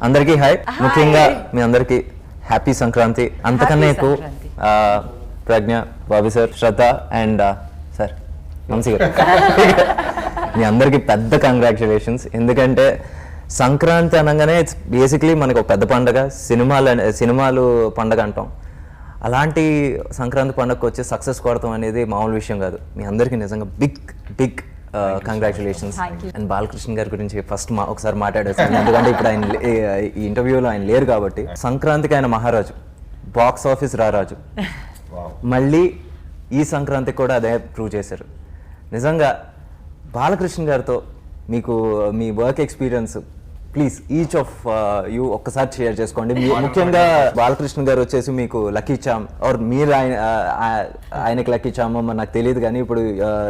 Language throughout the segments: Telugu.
అందరికీ హాయ్. ముఖ్యంగా మీ అందరికీ హ్యాపీ సంక్రాంతి. అంతకన్నా ఎక్కువ Pragya, Bobby sir, Shraddha and sir Vamsi గారు మీ అందరికీ పెద్ద కంగ్రాచులేషన్స్. ఎందుకంటే సంక్రాంతి అనగానే ఇట్స్ బేసిక్లీ మనకు ఒక పెద్ద పండగ, సినిమాలు పండగ అంటాం. అలాంటి సంక్రాంతి పండుగకు వచ్చి సక్సెస్ కొడతాం అనేది మామూలు విషయం కాదు. మీ అందరికీ నిజంగా బిగ్ కంగ్రాచులేషన్స్. అండ్ బాలకృష్ణ గారి గురించి ఫస్ట్ ఒకసారి మాట్లాడేస్తాను, ఎందుకంటే ఇప్పుడు ఆయన ఈ ఇంటర్వ్యూలో ఆయన లేరు కాబట్టి. సంక్రాంతికి ఆయన మహారాజు, బాక్స్ ఆఫీస్ రారాజు. మళ్ళీ ఈ సంక్రాంతికి కూడా అదే ప్రూవ్ చేశారు. నిజంగా బాలకృష్ణ గారితో మీకు మీ work experience please each of you ఒక్కసారి షేర్ చేసుకోండి. ముఖ్యంగా బాలకృష్ణ గారు వచ్చేసి మీకు లక్కీ చామ్ ఆర్ మీరు ఆయనకి లక్కీ చామ్ నాకు తెలియదు, కానీ ఇప్పుడు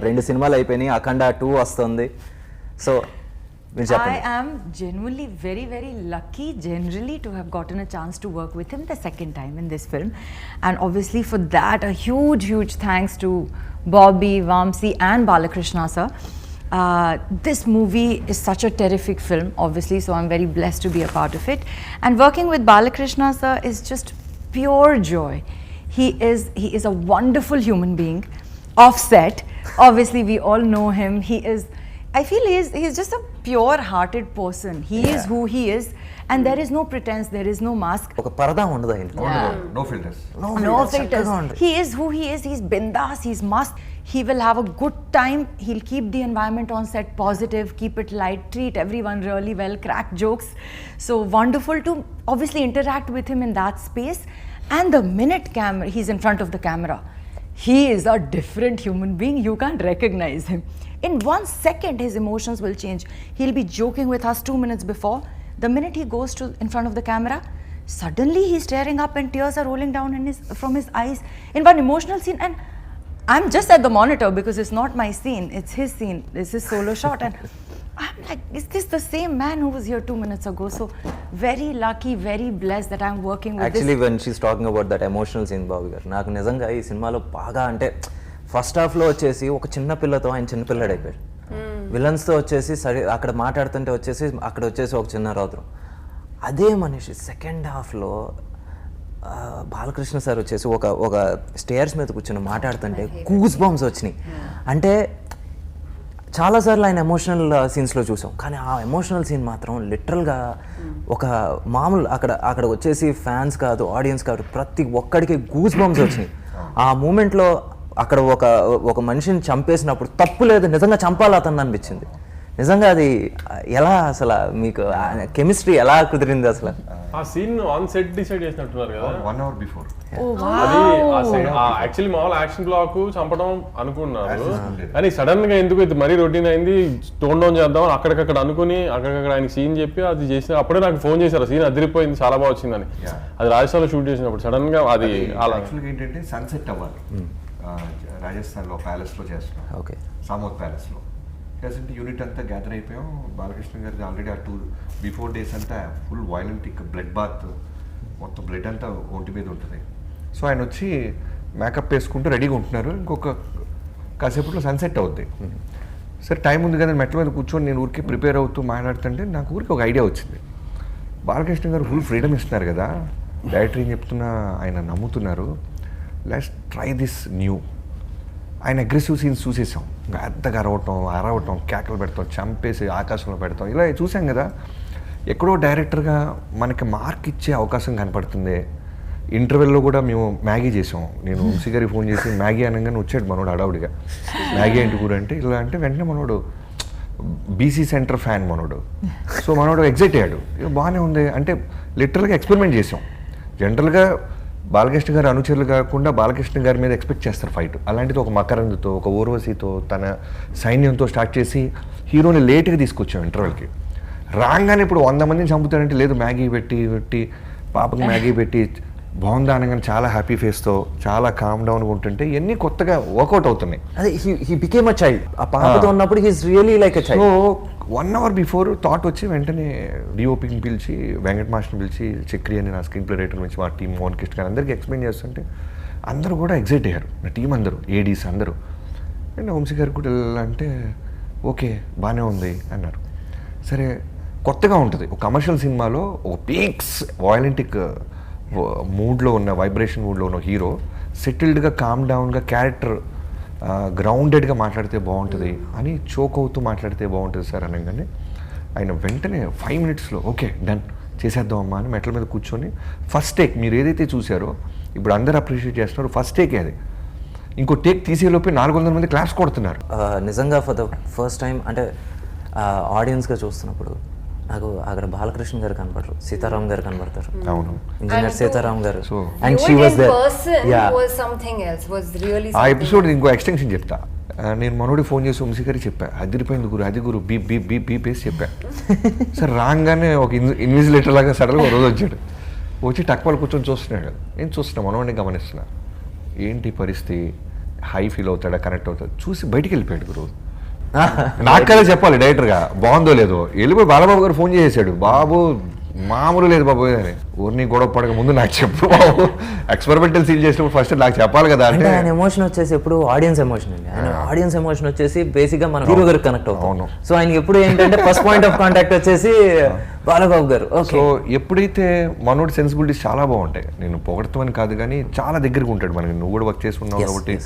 2 సినిమాలు అయిపోయినాయి, అఖండ 2 వస్తుంది. So I am genuinely very lucky generally to have gotten a chance to work with him the second time in this film, and obviously for that a huge thanks to Bobby, Vamsi and Balakrishna sir. This movie is such a terrific film obviously, so I'm very blessed to be a part of it, and working with Balakrishna sir is just pure joy. He is a wonderful human being. Offset, obviously we all know him. I feel he's just a pure-hearted person. He is who he is, and there is no pretense, there is no mask. ఒక పరదా ఉండదు ఆయన. No filters. No filters. He is who he is. He's bindas. He's masked. He will have a good time. He'll keep the environment on set positive, keep it light, treat everyone really well, crack jokes. So wonderful to obviously interact with him in that space. And the minute he's in front of the camera, he is a different human being. You can't recognize him. In 1 second, his emotions will change. He'll be joking with us 2 minutes before. The minute he goes in front of the camera, suddenly he's tearing up and tears are rolling down from his eyes in one emotional scene. And I'm just at the monitor because it's not my scene, it's his scene, it's his solo shot. And I'm like, is this the same man who was here 2 minutes ago? So very lucky, very blessed that I'm working with Actually, when she's talking about that emotional scene, బాబు గారు, నాకు నిజంగా ఈ సినిమాలో బాగా అంటే ఫస్ట్ హాఫ్లో వచ్చేసి ఒక చిన్న పిల్లతో ఆయన చిన్నపిల్లడు అయిపోయాడు. విలన్స్తో వచ్చేసి సరే అక్కడ మాట్లాడుతుంటే వచ్చేసి అక్కడ వచ్చేసి ఒక చిన్న రౌద్రం. అదే మనిషి సెకండ్ హాఫ్లో బాలకృష్ణ సార్ వచ్చేసి ఒక స్టేర్స్ మీద కూర్చొని మాట్లాడుతుంటే గూస్ బంప్స్ వచ్చినాయి. అంటే చాలాసార్లు ఆయన ఎమోషనల్ సీన్స్లో చూసాం, కానీ ఆ ఎమోషనల్ సీన్ మాత్రం లిటరల్గా ఒక మామూలు అక్కడ వచ్చేసి ఫ్యాన్స్ కాదు, ఆడియన్స్ కాదు, ప్రతి ఒక్కడికి గూస్ బంప్స్ వచ్చినాయి. ఆ మూమెంట్లో అక్కడ ఒక మనిషిని చంపేసినప్పుడు తప్పు లేదు, నిజంగా చంపాలి అతను అనిపించింది. నిజంగా అది ఎలా అసలు మీకు కెమిస్ట్రీ ఎలా కుదిరింది అసలు? ఆ సీన్ ఆన్ సెట్ డిసైడ్ చేసినట్టున్నారు కదా 1 hour before. అది యాక్చువల్లీ మామూలు యాక్షన్ బ్లాక్ చంపడం అనుకున్నారు, కానీ సడన్ గా ఎందుకు ఇది మరీ రొటీన్ అయింది, టోన్ డౌన్ చేద్దాం అక్కడికక్కడ అనుకుని అక్కడికక్కడ ఆయన సీన్ చెప్పి అది చేసిన అప్పుడే నాకు ఫోన్ చేశారు, సీన్ అదిరిపోయింది చాలా బాగా వచ్చిందని. అది రాజస్థాన్ లో షూట్ చేసినప్పుడు సడన్ గా అది యాక్చువల్గా ఏంటంటే సన్సెట్ అవ్వాలి, రాజస్థాన్లో ప్యాలెస్లో చేస్తున్నాం. ఓకే, సామోత్ ప్యాలెస్లో చేస్తుంటే యూనిట్ అంతా గ్యాదర్ అయిపోయాం. బాలకృష్ణ గారికి ఆల్రెడీ ఆ 2 బిఫోర్ డేస్ అంతా ఫుల్ వైలెంట్ బ్లడ్ బాత్, మొత్తం బ్లడ్ అంతా ఒంటి మీద ఉంటుంది. సో ఆయన వచ్చి మేకప్ వేసుకుంటూ రెడీగా ఉంటున్నారు. ఇంకొక కాసేపట్లో సన్సెట్ అవుద్ది. సరే టైం ఉంది కదా, మెట్ల మీద కూర్చొని నేను ఊరికి ప్రిపేర్ అవుతూ మాట్లాడుతుంటే నాకు ఊరికి ఒక ఐడియా వచ్చింది. బాలకృష్ణ గారు ఫుల్ ఫ్రీడమ్ ఇస్తున్నారు కదా, డైరెక్టర్ ఏం చెప్తున్నా ఆయన నమ్ముతున్నారు, లెట్స్ ట్రై దిస్ న్యూ. ఆయన అగ్రెసివ్ సీన్స్ చూసేసాం, పెద్దగా అరవటం, కేకలు పెడతాం, చంపేసి ఆకాశంలో పెడతాం, ఇలా చూసాం కదా. ఎక్కడో డైరెక్టర్గా మనకి మార్క్ ఇచ్చే అవకాశం కనపడుతుంది. ఇంటర్వెల్లో కూడా మేము మ్యాగీ చేసాం. నేను వంశీ గారికి ఫోన్ చేసి మ్యాగీ అనగానే వచ్చాడు మనోడు అడావుడిగా, మ్యాగీ ఏంటి కూడా అంటే ఇలా అంటే వెంటనే మనోడు బీసీ సెంటర్ ఫ్యాన్ మనోడు. సో మనోడు ఎగ్జైట్ అయ్యాడు, బాగానే ఉంది అంటే లిటరల్గా ఎక్స్పెరిమెంట్ చేసాం. జనరల్గా బాలకృష్ణ గారి అనుచరులు కాకుండా బాలకృష్ణ గారి మీద ఎక్స్పెక్ట్ చేస్తారు ఫైట్. అలాంటిది ఒక మకరంద్తో, ఒక ఊర్వశితో, తన సైన్యంతో స్టార్ట్ చేసి హీరోని లేట్గా తీసుకొచ్చాం ఇంటర్వెల్కి. రాగానే ఇప్పుడు 100 మందిని చంపుతారంటే లేదు, మ్యాగీ పెట్టి పాపకి మ్యాగీ పెట్టి బాగుందా అనగానే చాలా హ్యాపీ ఫేస్తో చాలా కామ్ డౌన్గా ఉంటుంటే ఇవన్నీ కొత్తగా వర్కౌట్ అవుతున్నాయి. అదే హీ బికేమ్ అ చైల్డ్. ఆ పాపతో ఉన్నప్పుడు he is really like a child. So 1 hour before thought వచ్చి వెంటనే డిఓపిని పిలిచి, వెంకట్ మాస్టర్ని పిలిచి, చక్రి అని నా స్క్రీన్ ప్లే రైటర్ నుంచి మా టీం మోహన్ కృష్ణ గారు అందరికీ ఎక్స్ప్లెయిన్ చేస్తుంటే అందరూ కూడా ఎగ్జైట్ అయ్యారు, నా టీం అందరూ, ఏడీస్ అందరూ. అండ్ వంశీ గారు కూడా అంటే ఓకే బాగానే ఉంది అన్నారు. సరే కొత్తగా ఉంటుంది. ఒక కమర్షియల్ సినిమాలో ఒక పీక్స్ వాయలెంటిక్ మూడ్లో ఉన్న వైబ్రేషన్ మూడ్లో ఉన్న హీరో సెటిల్డ్గా కామ్ డౌన్గా క్యారెక్టర్ గ్రౌండెడ్గా మాట్లాడితే బాగుంటుంది అని చోక్ అవుతూ మాట్లాడితే బాగుంటుంది సార్ అనగానే ఆయన వెంటనే 5 minutesలో ఓకే డన్ చేసేద్దాం అమ్మా అని మెట్ల మీద కూర్చొని ఫస్ట్ టేక్ మీరు ఏదైతే చూసారో ఇప్పుడు అందరూ అప్రిషియేట్ చేస్తున్నారు, ఫస్ట్ టేకే అది. ఇంకో టేక్ తీసేలోపే 400 మంది క్లాస్ కొడుతున్నారు. నిజంగా ఫర్ ద ఫస్ట్ టైం అంటే ఆడియన్స్గా చూస్తున్నప్పుడు నాకు అక్కడ బాలకృష్ణ గారు కనపడరు, సీతారాం గారు కనపడతారు. అవును, ఇంజనీర్ సీతారాం గారు. So and she was there. ఆ ఎపిసోడ్ ఇంకో ఎక్స్టెన్షన్ చెప్తా. నేను మనోడి ఫోన్ చేసి వంశీ గారికి చెప్పా, అదిరిపోయింది గురు, అది గురు బీప్ బీప్ బీప్ బీప్ వేసి చెప్పా. సార్ రాగానే ఒక ఇన్విజిలేటర్ లాగా సడన్గా రోజు వచ్చాడు, వచ్చి టక్వాలు కూర్చొని చూస్తున్నాడు. నేను చూస్తున్నా, మనోడిని గమనిస్తున్నా, ఏంటి పరిస్థితి, హై ఫీల్ అవుతాడా, కనెక్ట్ అవుతాడు, చూసి బయటికి వెళ్ళిపోయాడు గురు. నాకు కదా చెప్పాలి డైరెక్టర్గా, బాగుందో లేదో. వెళ్ళిపోయి బాలబాబు గారు ఫోన్ చేసేసాడు, బాబు మామూలు లేదు బాబు అని. ఊరిని గొడవ పడక ముందు నాకు చెప్పు బాబు, ఎక్స్పెరిమెంటల్ సీన్ చేసినప్పుడు ఫస్ట్ నాకు చెప్పాలి కదా అంటే. ఆయన ఎమోషన్ వచ్చేసి ఎప్పుడు ఆడియన్స్ ఎమోషన్ అండి. ఆయన ఆడియన్స్ ఎమోషన్ వచ్చేసి బేసిక్గా మన హీరో గారికి కనెక్ట్ అవుతాం. సో ఆయన ఎప్పుడు ఏంటంటే ఫస్ట్ పాయింట్ ఆఫ్ కాంటాక్ట్ వచ్చేసి బాలబాబు గారు. సో ఎప్పుడైతే మనోడి సెన్సిబిలిటీస్ చాలా బాగుంటాయి, నేను పొగడతామని కాదు కానీ చాలా దగ్గరగా ఉంటాడు మనకి. నువ్వు కూడా వర్క్ చేసుకున్నావు కాబట్టి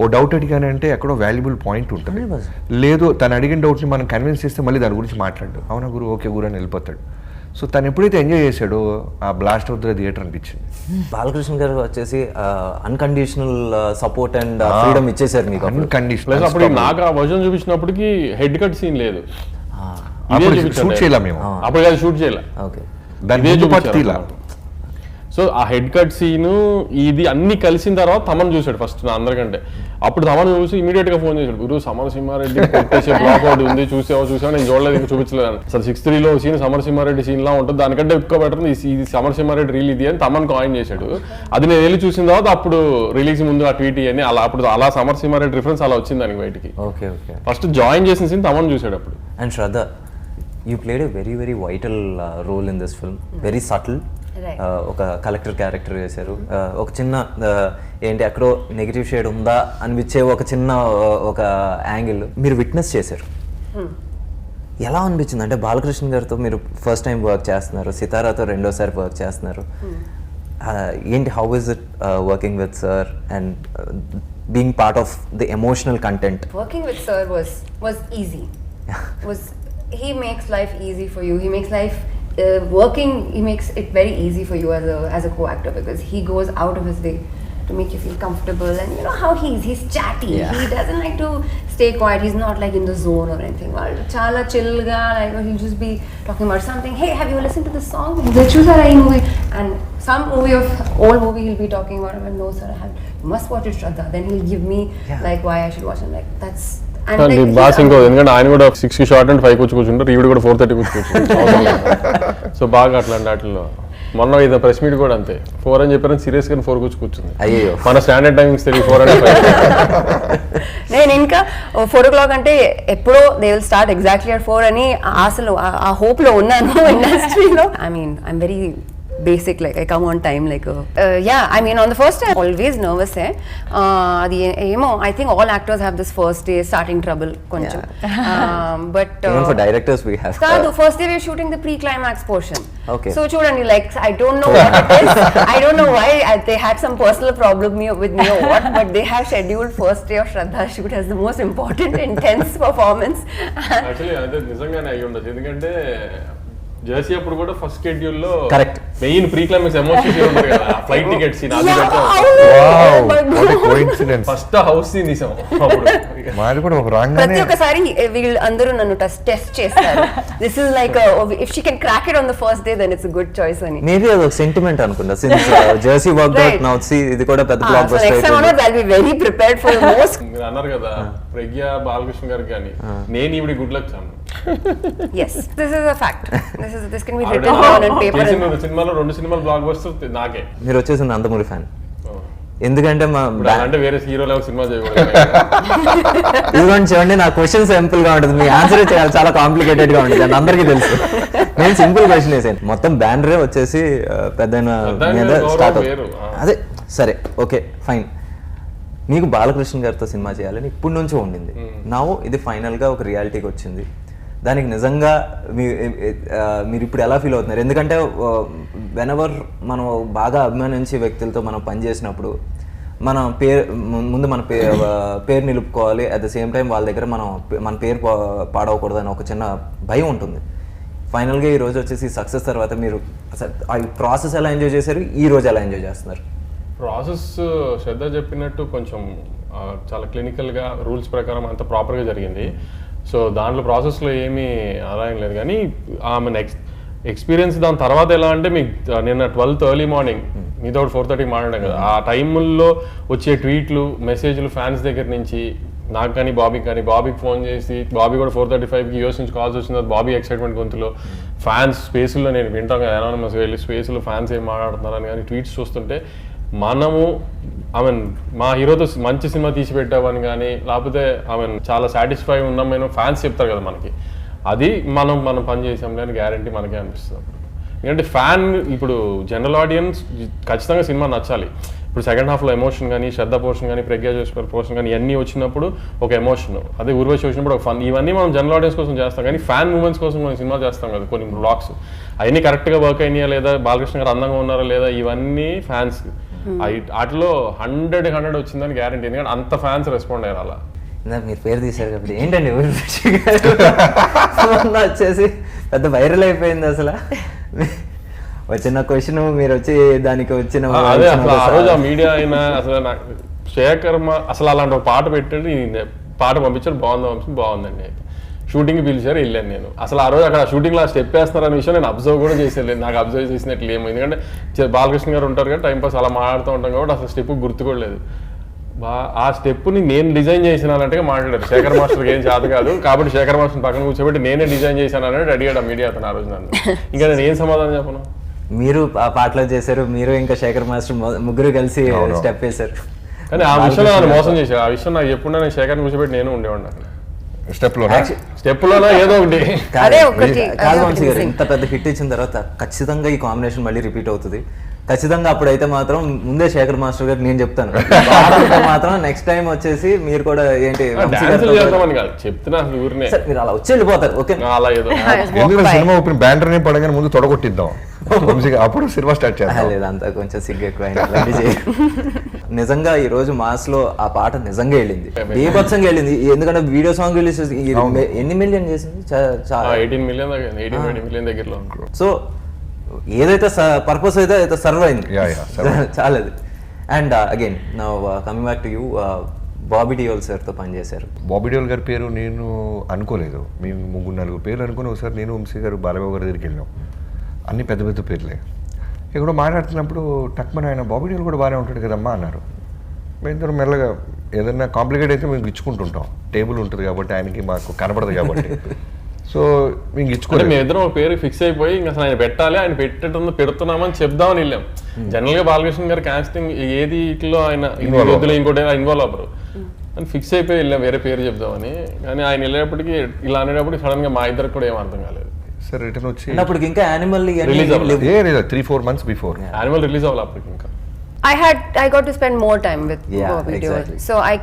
ఓ డౌట్ అడిగానే అంటే ఎక్కడో వాల్యుబుల్ పాయింట్ ఉంటుంది. లేదు తను అడిగిన డౌట్ని మనం కన్విన్స్ చేస్తే మళ్ళీ దాని గురించి మాట్లాడు, అవునా గురు, ఓకే గురు అని వెళ్ళిపోతాడు. సో తను ఎప్పుడైతే ఎంజాయ్ చేశాడో ఆ బ్లాస్ట్ ఆఫ్ ద థియేటర్ అనిపించింది. బాలకృష్ణ గారు వచ్చేసి అన్కండిషనల్ సపోర్ట్ అండ్ ఫ్రీడమ్ ఇచ్చేసారు మీకు. అన్కండిషనల్. అప్పుడు నాకు ఆ వర్జన్ చూపించినప్పటికీ హెడ్ కట్ సీన్ లేదు, షూట్ చేయలే మేము, అప్పుడు షూట్ చేయలే. ఓకే, దాని సో ఆ హెడ్ కట్ సీను ఇది అన్ని కలిసిన తర్వాత తమన్ చూసాడు ఫస్ట్ నా అందరికంటే. అప్పుడు తమన్ చూసి ఇమీడియట్ గా ఫోన్ చేశాడు, గురు సమరసింహారెడ్డి కొట్టేసే బ్లాక్ అవుట్ ఉంది, చూసావా నేను చూడలేదు, ఇంకా చూపించలేదు. అసలు 6:3లో సీన్ సమరసింహారెడ్డి సీన్ లా ఉంటుంది, దానికంటే ఎక్కువ బెటర్ ఇది సమరసింహారెడ్డి రీల్ ఇది అని తమన్ కాయిన్ చేశాడు. అది నేను వెళ్ళి చూసిన తర్వాత అప్పుడు రిలీజ్ ముందు ఆ ట్వీట్ అని అలా సమరసింహారెడ్డి రిఫరెన్స్ అలా వచ్చింది దానికి బయటికి. ఓకే ఓకే, ఫస్ట్ జాయిన్ చేసిన సీన్ తమన్ చూసాడు అప్పుడు. And Shraddha, you played a very very vital role in this film, very subtle. ఒక కలెక్టర్ క్యారెక్టర్ చేశారు. ఒక చిన్న ఏంటి అక్కడో నెగిటివ్ షేడ్ ఉందా అనిపించే ఒక చిన్న ఒక యాంగిల్ మీరు విట్నెస్ చేశారు. ఎలా అనిపించింది అంటే బాలకృష్ణ గారితో మీరు ఫస్ట్ టైం వర్క్ చేస్తున్నారు, సితారాతో రెండోసారి వర్క్ చేస్తున్నారు, ఏంటి how is it working with sir and being part of the emotional content? Working with sir was easy. He makes life easy for you. He makes life working, he makes it very easy for you as a co-actor, because he goes out of his way to make you feel comfortable. And you know how he's chatty. Yeah. He doesn't like to stay quiet. He's not like in the zone or anything. Chala chill ga, like he'll just be talking about something. Hey, have you listened to this song? The Chusara movie, and some old movie he'll be talking about. I'm like, no sir, I have. You must watch it, Shraddha. Then he'll give me like why I should watch it. Like that's. Boss ఇంకో ఎందుకంటే ఆయన కూడా 6కి షార్ట్ అండ్ 5కి వచ్చి కూర్చుంటారు, ఈవిడ కూడా 4:30 కూర్చుంటారు. సో బాగా అట్లాంటి వాటిల్లో మొన్న ఇది ప్రెస్ మీట్ కూడా అంతే 4 అని చెప్పారని సీరియస్ గా 4 కూర్చుంది. అయ్యో, మన స్టాండర్డ్ టైమింగ్స్ తెలియదు 4 అంటే 5. నేను ఇంకా 4 o'clock అంటే ఎప్పుడో they will start exactly at 4 అని ఆశలో ఆ హోప్ లో ఉన్నాను ఇండస్ట్రీలో. I mean I'm very basic, like I come on time, like yeah, I mean on the first day always nervous adi emo I think all actors have this first day starting trouble koncham, but even for directors we have the first day we're shooting the pre-climax portion. Okay, so chudandi, like I don't know what it is. I don't know why they had some personal problem with me or what, but they have scheduled first day of Shraddha shoot as the most important intense performance. Actually ade nijangane ayi undadu ఎందుకంటే జెర్సీ అప్పుడు కూడా ఫస్ట్ షెడ్యూల్ లో correct main pre climax emotion scene ఉంటుంది కదా, ఫ్లైట్ టికెట్ సీన్ అది కోఇన్సిడెన్స్. ఫస్ట్ హౌస్ సీన్ తీసాం అప్పుడు. మాది కూడా ఒక రాంగానే ప్రతి ఒక్కసారి వీళ్ళు అందరూ నన్ను టెస్ట్ చేస్తారు. This is like if she can crack it on the first day then it's a good choice అని. మేబీ అది ఒక సెంటిమెంట్ అనుకుంటా, since Jersey worked out now see ఇది కూడా పెద్ద blockbuster next time I will be very prepared for the most. మీరు అన్నారు కదా ప్రజ్ఞ బాలకృష్ణ గారికి కానీ నేను ఈవిడ గుడ్ లక్ చాను. yes, this is a fact. This can be written down on paper. సినిమాలో 2 సినిమాలు బ్లాక్ బస్టర్ నాకే. మీరు వచ్చేసి నందమూరి ఫ్యాన్ ఎందుకంటే మా అంటే వేరే హీరో లెవెల్ సినిమా చేయకూడదు. ఇదిగోండి చూడండి, నా క్వశ్చన్ సింపుల్ గా ఉంటుంది, మీ ఆన్సర్ చాలా కాంప్లికేటెడ్ గా ఉంటుంది, అని అందరికీ తెలుసు. నేను సింపుల్ క్వశ్చన్ వేసాను, మొత్తం బ్యానరే వచ్చేసి పెద్దయిన మీద స్టార్ట్ అవుతుంది. అదే సరే ఓకే ఫైన్, మీకు బాలకృష్ణ గారితో సినిమా చేయాలని ఇప్పటి నుంచో ఉండింది, నా ఇది ఫైనల్ గా ఒక రియాలిటీకి వచ్చింది. దానికి నిజంగా మీరు ఇప్పుడు ఎలా ఫీల్ అవుతున్నారు? ఎందుకంటే వెనెవర్ మనం బాగా అభిమానించే వ్యక్తులతో మనం పనిచేసినప్పుడు మన ముందు మన పేరు నిలుపుకోవాలి, అట్ ద సేమ్ టైం వాళ్ళ దగ్గర మన పేరు పాడవకూడదు అని ఒక చిన్న భయం ఉంటుంది. ఫైనల్గా ఈ రోజు వచ్చేసి సక్సెస్ తర్వాత మీరు ఆ ప్రాసెస్ ఎలా ఎంజాయ్ చేశారు, ఈ రోజు ఎలా ఎంజాయ్ చేస్తున్నారు? ప్రాసెస్ శ్రద్ధ చెప్పినట్టు కొంచెం చాలా క్లినికల్గా రూల్స్ ప్రకారం అంత ప్రాపర్గా జరిగింది. సో దాంట్లో ప్రాసెస్లో ఏమీ ఆదాయం లేదు. కానీ ఆమె ఎక్స్పీరియన్స్ దాని తర్వాత ఎలా అంటే మీకు నిన్న 12th ఎర్లీ మార్నింగ్ మీతో 4:30 మాట్లాడాం కదా, ఆ టైముల్లో వచ్చే ట్వీట్లు మెసేజ్లు ఫ్యాన్స్ దగ్గర నుంచి నాకు కానీ బాబీకి ఫోన్ చేసి, బాబీ కూడా 4:35కి యూఎస్ నుంచి కాల్స్ వచ్చిన తర్వాత బాబీ ఎక్సైట్మెంట్ గొంతులో ఫ్యాన్స్ స్పేస్లో నేను వింటాం కదా అనానమస్ వెళ్ళి స్పేస్లో ఫ్యాన్స్ ఏం మాట్లాడుతున్నారని కానీ ట్వీట్స్ చూస్తుంటే మనము మా హీరోతో మంచి సినిమా తీసి పెట్టామని కానీ లేకపోతే చాలా సాటిస్ఫై ఉన్నాం మేము ఫ్యాన్స్ చెప్తారు కదా మనకి, అది మనం పని చేసాంలే అని గ్యారంటీ మనకే అనిపిస్తుంది. ఎందుకంటే ఫ్యాన్ ఇప్పుడు జనరల్ ఆడియన్స్ ఖచ్చితంగా సినిమా నచ్చాలి. ఇప్పుడు సెకండ్ హాఫ్లో ఎమోషన్ కానీ శ్రద్ధ పోర్షన్ కానీ ప్రజ్ఞా జోష్పల్ పోర్షన్ కానీ ఇవన్నీ వచ్చినప్పుడు ఒక ఎమోషన్, అదే ఊర్వశి వచ్చినప్పుడు ఒక ఫన్, ఇవన్నీ మనం జనరల్ ఆడియన్స్ కోసం చేస్తాం. కానీ ఫ్యాన్ మూమెంట్స్ కోసం మనం సినిమా చేస్తాం కదా, కొన్ని బ్లాగ్స్ అవన్నీ కరెక్ట్గా వర్క్ అయినాయా లేదా, బాలకృష్ణ గారు అందంగా ఉన్నారా లేదా, ఇవన్నీ ఫ్యాన్స్ వాటిలో 100 వచ్చిందని గ్యారంటీ. ఎందుకంటే అంత ఫ్యాన్స్ రెస్పాండ్ అయ్యారు. అలా మీరు పేరు తీశారు కాబట్టి ఏంటండి వచ్చేసి పెద్ద వైరల్ అయిపోయింది అసలు. వచ్చిన క్వశ్చన్ మీరు వచ్చి దానికి వచ్చిన అదే అసలు ఆ రోజు ఆ మీడియా అయినా అసలు నాకు శేఖర్ అసలు అలాంటి ఒక పాట పెట్టాడు, పాట పంపించారు, బాగుందండి. షూటింగ్కి పిలిచారు, వెళ్ళాను నేను. అసలు ఆ రోజు అక్కడ షూటింగ్లో ఆ స్టెప్ వేస్తున్నారనే విషయం నేను అబ్జర్వ్ కూడా చేసేది, నాకు అబ్జర్వ్ చేసినట్లు ఏమో. ఎందుకంటే బాలకృష్ణ గారు ఉంటారు కదా టైంపాస్ అలా మాట్లాడుతూ ఉంటాం కాబట్టి అసలు స్టెప్ గుర్తుకోలేదు. ఆ స్టెప్ని నేను డిజైన్ చేసినానంటే మాట్లాడారు, శేఖర్ మాస్టర్కి ఏం చేత కాదు కాబట్టి శేఖర్ మాస్టర్ పక్కన కూర్చోబెట్టి నేనే డిజైన్ చేశాను అనేది అడిగాడు మీడియా అతను ఆ రోజు నన్ను. ఇంకా నేను ఏం సమాధానం చెప్పను? మీరు ఆ పాటలో చేశారు, మీరు ఇంకా శేఖర్ మాస్టర్ ముగ్గురు కలిసి స్టెప్ వేశారు. కానీ ఆ విషయంలో నన్ను మోసం చేశారు. ఆ విషయం నాకు ఎప్పుడు నేను శేఖర్ని కూర్చోబెట్టి నేను ఉండేవాడిని అక్కడ స్టెప్లోనే ఏదో ఒకటి. కాదు వంశీ గారు, ఇంత పెద్ద హిట్ ఇచ్చిన తర్వాత ఖచ్చితంగా ఈ కాంబినేషన్ మళ్ళీ రిపీట్ అవుతుంది. ఖచ్చితంగా అప్పుడైతే మాత్రం ముందే శేఖర్ మాస్టర్ గారు నేను చెప్తాను మాత్రం నెక్స్ట్ టైం వచ్చేసి మీరు కూడా ఏంటి చెప్తున్నా మీరు అలా వచ్చి వెళ్ళిపోతారు. ఓకే, అలా ఏదో సినిమా ఓపెన్ బ్యానర్ ని పడగానే ముందు తొడగొట్టిద్దాం, అప్పుడు సినిమా స్టార్ట్ చేయాలి. లేదంతా కొంచెం సిగ్గు ఎక్కువ. నిజంగా ఈ రోజు మాస్ లో ఆ పాట నిజంగా వెళ్ళింది, బీభత్సంగా వెళ్ళింది. ఎందుకంటే వీడియో సాంగ్ రిలీజ్ ఎన్ని మిలియన్ చేసింది? 18 మిలియన్ దగ్గరలో. సో ఏదైతే పర్పస్ అయితే సర్వ్ అయింది చాలా. And again now coming back to you, Bobby Deol సార్తో పనిచేశారు. బాబీ డియోల్ గారి పేరు నేను అనుకోలేదు, మేము 3-4 పేర్లు అనుకుని ఒకసారి నేను వంశీ గారు బాలబాబు గారి దగ్గరికి వెళ్ళాం. అన్ని పెద్ద పెద్ద పేర్లే. ఇక్కడ మాట్లాడుతున్నప్పుడు టక్మన్ ఆయన బాబీ డియోల్ కూడా బాగానే ఉంటాడు కదమ్మా అన్నారు. మేము మెల్లగా ఏదైనా కాంప్లికేట్ అయితే మేము ఇచ్చుకుంటుంటాం, టేబుల్ ఉంటుంది కాబట్టి ఆయనకి మాకు కనపడదు కాబట్టి. సో మేము ఇచ్చుకోవాలి, మేము ఇద్దరం ఒక పేరు ఫిక్స్ అయిపోయి ఇంకా అసలు ఆయన పెట్టాలి, ఆయన పెడుతున్నామని చెప్దామని వెళ్ళాం. జనరల్ గా బాలకృష్ణ గారు కాస్టింగ్ ఏది ఇట్లో ఆయన ఇంకోటి ఇన్వాల్వ్ అవ్వరు అని ఫిక్స్ అయిపోయి వెళ్ళాం వేరే పేరు చెప్దామని. కానీ ఆయన వెళ్ళేటప్పటికి ఇలా అనేటప్పుడు సడన్ గా మా ఇద్దరికి కూడా ఏం అర్థం కాలేదు. సార్ రిటర్న్ వచ్చి ఇంకా యానిమల్ రిలీజ్ అవ్వాలి, 3-4 months బిఫోర్ యానిమల్ రిలీజ్ అవ్వాలి అప్పటికి. ఇంకా I got to spend more time with Bobby Deol. So I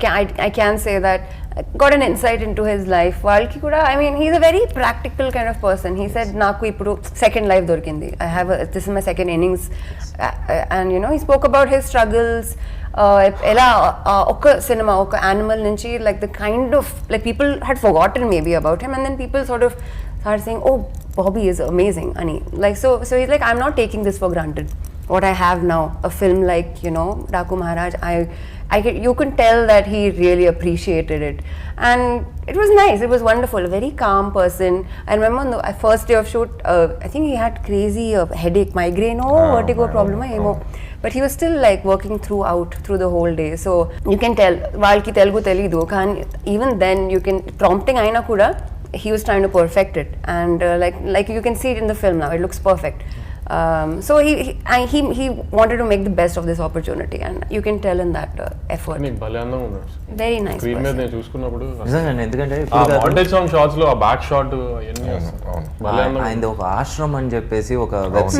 can say that I got an insight into his life. Valki kuda, I mean, he's a very practical kind of person. He said, "Naku ippudu second life dorkindi. This is my second innings," and you know, he spoke about his struggles. Ela oka cinema, oka animal nunchi, like the kind of like people had forgotten maybe about him, and then people sort of started saying, "Oh, Bobby is amazing," ani like so he's like, "I'm not taking this for granted." What I have now, a film like, you know, Daku Maharaj, you can tell that he really appreciated it, and it was nice. It was wonderful. A very calm person. I remember on the first day of shoot, I think he had crazy headache, migraine, vertigo problem, but he was still like working through the whole day. So you can tell, Valki Telugu Telidu, even then you can prompting aina kuda, he was trying to perfect it, and like you can see it in the film now. It looks perfect. So he wanted to make the best of this opportunity, and you can tell in that effort. Very nice. Screen మీద నేను చూసుకున్నప్పుడు ఎందుకంటే మాంటేజ్ సాంగ్ షాట్స్ లో ఆ బ్యాక్ షాట్ ఆయన ఒక ఆశ్రమం అని చెప్పేసి ఒక వెబ్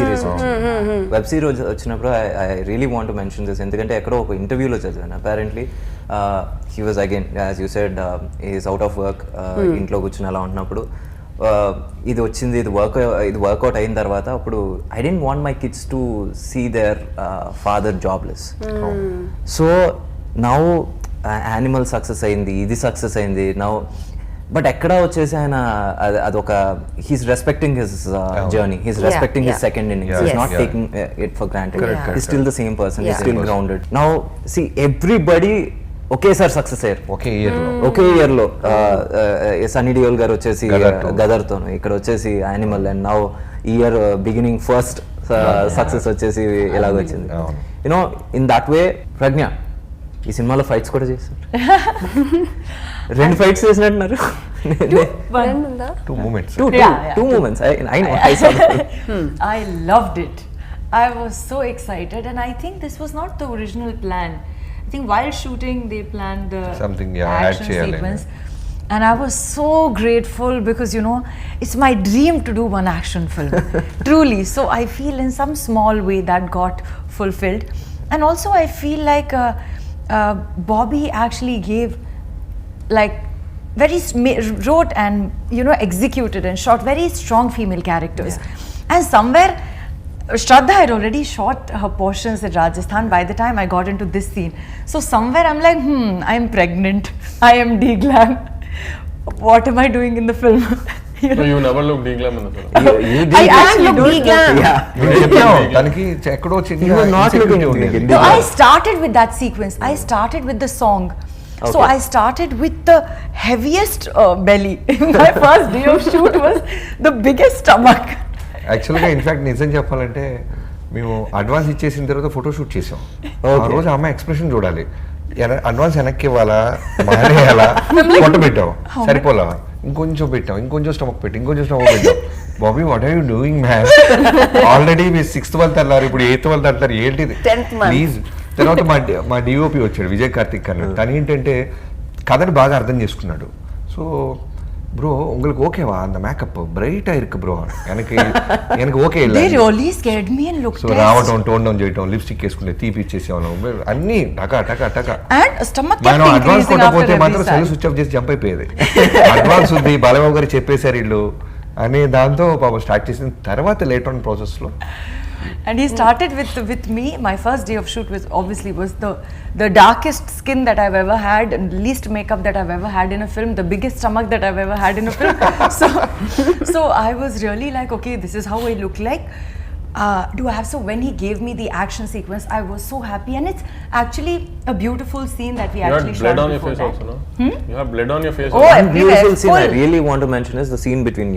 సిరీస్ వచ్చినప్పుడు I really want to mention this. ఎందుకంటే ఎక్కడో ఒక ఇంటర్వ్యూలో చదివాను, apparently he was again as you said is out of work, ఇంట్లో కూర్చుని అలా ఉంటున్నప్పుడు ఇది వచ్చింది, ఇది వర్కౌట్ అయిన తర్వాత అప్పుడు I didn't want my kids to see their father jobless. So now Animal success అయింది, ఇది సక్సెస్ అయింది నౌ, బట్ ఎక్కడ వచ్చేసి ఆయన అదొక he's respecting his journey, he's respecting his second innings, he's not taking it for granted, he's still the same person, he's still grounded. Now see everybody ఒకేసారి సక్సెస్ అయ్యారు ఒకే ఇయర్ లో. సన్నీ డియోల్ గారు వచ్చేసి గదర్తో, ఇక్కడ వచ్చేసి animal, and now year beginning first success వచ్చేసి ఎలాగొచ్చింది. యునో ఇన్ దట్ వే ప్రజ్ఞ ఈ సినిమాలో ఫైట్స్ కూడా చేశారు. 2 ఫైట్స్ చేసినట్టున్నారు. 2 moments. Two moments. I know. I saw that. I loved it. I was so excited, and I think this was not the original plan. I think while shooting they planned the Something, action add sequence, and I was so grateful because you know it's my dream to do one action film. Truly. So I feel in some small way that got fulfilled, and also I feel like Bobby actually gave like wrote and executed and shot very strong female characters. And somewhere Shraddha had already shot her portions in Rajasthan by the time I got into this scene. So somewhere I'm like, I'm pregnant, I am D-glam, what am I doing in the film? No, you never look D-glam in the film. I actually look D-glam. You were not looking D-glam. No, I started with that sequence. I started with the song. So I started with the heaviest belly. My first day of shoot was the biggest stomach. యాక్చువల్గా ఇన్ఫాక్ట్ నిజం చెప్పాలంటే మేము అడ్వాన్స్ ఇచ్చేసిన తర్వాత ఫోటో షూట్ చేసాం. ఆ రోజు అమ్మ ఎక్స్ప్రెషన్ చూడాలి, అడ్వాన్స్ వెనక్కి ఇవ్వాలా, మానేయాలా, పొట్ట పెట్టాం సరిపోలా, ఇంకొంచెం పెట్టాం, ఇంకొంచెం స్టమక్ పెట్టాం. Bobby what are you doing man, already మీరు 6th month అన్నారు, ఇప్పుడు 8th month అంటారు, ఏంటిది ప్లీజ్. తర్వాత మా డిఓపి వచ్చాడు విజయ్ కార్తిక్ అన్న, తను ఏంటంటే కథని బాగా అర్థం చేసుకున్నాడు. సో బ్రో உங்களுக்கு ஓகேவா அந்த மேக்கப் பிரைட்டா இருக்கு ப்ரோ, எனக்கு ఓకే இல்ல. They really scared me and looked. So రావటం, టోన్ డౌన్ చేయటం, లిప్స్టిక్ వేసుకుంటే తీపి ఇచ్చేసేవాళ్ళం అన్ని టకా టకా టకా. And stomach kept మనం అడ్వాన్స్ increasing కొట్టకపోతే after మాత్రం every cell side. Switch off చేసి జంప్ అయిపోయేది. అడ్వాన్స్ ఉంది బాలబాబు గారు చెప్పేశారు ఇల్లు అనే దాంతో పాపం స్టార్ట్ చేసిన తర్వాత లేట్ ఆన్ ప్రాసెస్ లో. And he started with me. My first day of shoot was the darkest skin that I've ever had, and least makeup that I've ever had in a film, the biggest stomach that I've ever had in a film. So I was really like, okay, this is how I look like. So when he gave me the action sequence, I was so happy, and it's actually a beautiful scene that we actually shot. You had blood on your before face that. also, no? You have blood on your face. Oh, also. One beautiful scene I full. really want to mention is the scene between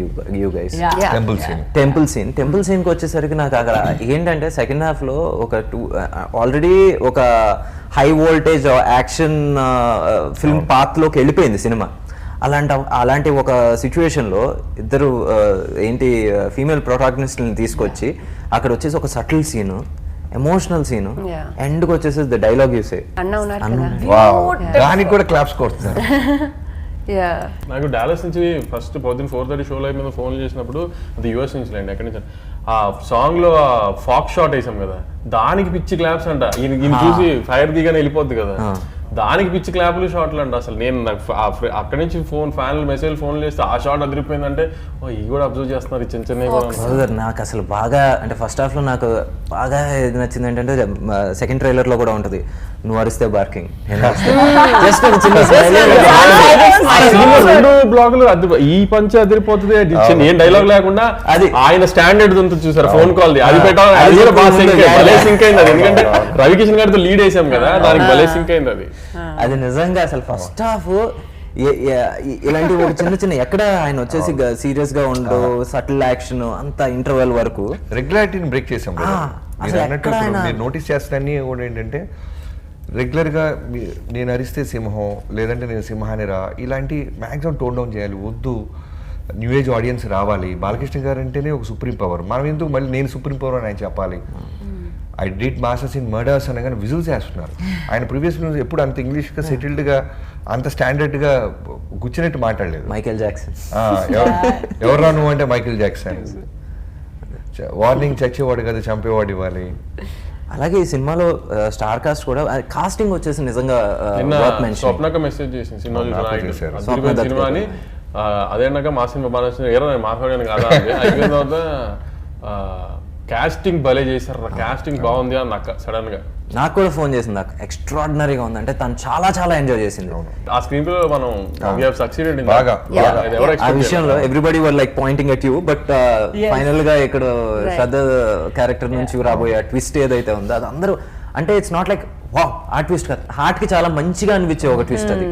you guys. Yeah. Temple scene. Temple సీన్కి వచ్చేసరికి నాకు అక్కడ ఏంటంటే సెకండ్ హాఫ్లో ఆల్రెడీ ఒక హై వోల్టేజ్ యాక్షన్ ఫిల్మ్ పాత్లోకి వెళ్ళిపోయింది సినిమా. అలాంటి ఒక సిచ్యువేషన్లో ఇద్దరు ఏంటి ఫీమేల్ ప్రొటాగనిస్ట్ని తీసుకొచ్చి అక్కడ వచ్చేసి ఒక సటిల్ సీను, ఎమోషనల్ సీను, ఎండ్కి వచ్చేసి ద డైలాగ్ యూసే దానికి కూడా క్లాప్స్ కొడుతున్నారు. నాకు డాలస్ నుంచి ఫస్ట్ పొద్దున్న 4:30 షోలో మీద ఫోన్ చేసినప్పుడు అది యూఎస్ నుంచి లేండి, ఎక్కడి నుంచి ఆ సాంగ్ లో ఫాక్ షాట్ వేసాం కదా, దానికి పిచ్చి క్లాప్స్ అంట. ఈయన చూసి ఫైర్ దిగానే వెళ్ళిపోద్ది కదా, దానికి పిచ్చి క్లాపులు షాట్లు అంట. అసలు నేను అక్కడి నుంచి ఫ్యాన్లు మెసేజ్ ఫోన్లు చేస్తే ఆ షాట్ అదిరిపోయిందంటే ఇవి కూడా అబ్జర్వ్ చేస్తున్నారు చిన్న చిన్న. నాకు అసలు బాగా అంటే ఫస్ట్ హాఫ్ లో నాకు బాగా ఏది నచ్చింది ఏంటంటే సెకండ్ ట్రైలర్ లో కూడా ఉంటది, నువ్వు అరిస్తే బార్కింగ్, జస్ట్ రెండు బ్లాగులు ఈ పంచ అదిరిపోతుంది, ఏం డైలాగ్ లేకుండా అది ఆయన స్టాండర్డ్ ఉంటుంది చూసారు ఫోన్ కాల్ అది పెట్టాలి, అది కూడా బాగా సింక్ అయింది అది. ఎందుకంటే రవికిషన్ గారితో లీడ్ వేసాం కదా, దానికి భలే సింక్ అయింది అది. అది నిజంగా అసలు ఫస్ట్ హాఫ్ ఇలాంటి ఒక చిన్న ఎక్కడ ఆయన వచ్చేసి సీరియస్ గా ఉండు, సటిల్ యాక్షన్ అంతా ఇంటర్వెల్ వరకు రెగ్యులారిటీని బ్రేక్ చేసాం. మీరు అన్నట్టు మీరు నోటీస్ చేస్తారని కూడా ఏంటంటే రెగ్యులర్గా నేను అరిస్తే సింహం, లేదంటే నేను సింహానిరా, ఇలాంటి మ్యాక్సిమం టోన్ డౌన్ చేయాలి, వద్దు న్యూ ఏజ్ ఆడియన్స్ రావాలి. బాలకృష్ణ గారు అంటేనే ఒక సుప్రీం పవర్, మనం ఎందుకు మళ్ళీ నేను సుప్రీం పవర్ అని ఆయన చెప్పాలి. I did masters in murders అనగానే విజువల్స్ వేస్తున్నారు. ఆయన ప్రీవియస్ న్యూస్ ఎప్పుడు అంత ఇంగ్లీష్గా సెటిల్డ్గా అంత స్టాండర్డ్గా గుచ్చినట్టు మాట్లాడలేదు. మైకేల్ జాక్సన్ ఎవరు నువ్వు అంటే మైకేల్ జాక్సన్, వార్నింగ్ చచ్చేవాడు కదా చంపేవాడు ఇవ్వాలి. అలాగే ఈ సినిమాలో స్టార్ కాస్ట్ కూడా కాస్టింగ్ వచ్చేసి నిజంగా స్వప్నక మెసేజ్ చేసింది సినిమా అని అదేనాక మా సినిమా బాగా నచ్చింది, ఏరా నేను మాట్లాడాను కదా అని అయిపోయిన తర్వాత కాస్టింగ్ భలే చేశారు, కాస్టింగ్ బాగుంది అని నాకు సడన్ గా. నాకు కూడా ఫోన్ చేసింది, నాకు ఎక్స్ట్రాడినరీగా ఉంది అంటే తను చాలా చాలా ఎంజాయ్ చేసింది ఆ స్క్రీన్ ప్లే మనం సక్సీడెడ్ బాగా. ఆ విషయంలో everybody were like pointing at you, but final గా ఇక్కడ శ్రద్ధ క్యారెక్టర్ నుంచి రాబోయే ట్విస్ట్ ఏదైతే ఉందో అది అందరూ అంటే ఇట్స్ నాట్ లైక్ వావ్ ఆ ట్విస్ట్ కాదు, హార్ట్ కి చాలా మంచిగా అనిపించే ఒక ట్విస్ట్ అది.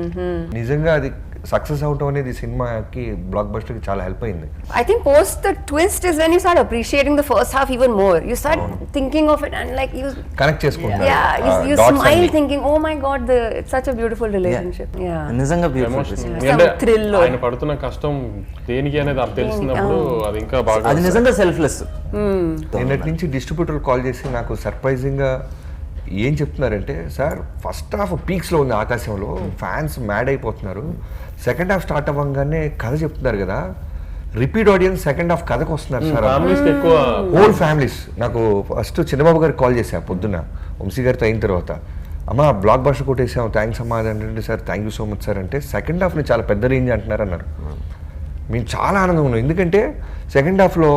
నిజంగా అది సక్సెస్ అవటం అనేది సినిమాకి బ్లాక్ బస్టర్ కి చాలా హెల్ప్ అయింది. I think post the twist is when you start appreciating the first half even more. You start thinking of it and like you connect చేసుకుంటున్నారు. you smile thinking, oh my god, it's such a beautiful relationship. Yeah. నిజంగా ఎమోషన్ Some thrill. ఆయన పడుతున్న కష్టం దేనికి అనేది అది తెలిసినప్పుడు అది ఇంకా బాగా అది నిజంగా సెల్ఫ్లెస్. నిన్నటి నుంచి డిస్ట్రిబ్యూటర్ కాల్ చేసి నాకు సర్ప్రైజింగ్ గా ఏం చెప్తున్నారంటే, సార్ ఫస్ట్ హాఫ్ పీక్స్ లో ఉంది ఆకాశంలో, ఫ్యాన్స్ మ్యాడ్ అయిపోతున్నారు, సెకండ్ హాఫ్ స్టార్ట్ అవ్వగానే కథ చెప్తున్నారు కదా, రిపీట్ ఆడియన్స్ సెకండ్ హాఫ్ కథకు వస్తున్నారు సార్, ఫ్యామిలీస్ ఎక్కువ హోల్ ఫ్యామిలీస్. నాకు ఫస్ట్ చిన్నబాబు గారికి కాల్ చేశా పొద్దున్న వంశీ గారితో అయిన తర్వాత, అమ్మ బ్లాక్ బస్టర్ కొట్టేసాం థ్యాంక్స్ అమ్మా అంటే, sir thank you so much sir అంటే, సెకండ్ హాఫ్ని చాలా పెద్ద రేంజ్ అంటున్నారు అన్నారు. మేము చాలా ఆనందంగా ఉన్నాం, ఎందుకంటే సెకండ్ హాఫ్లో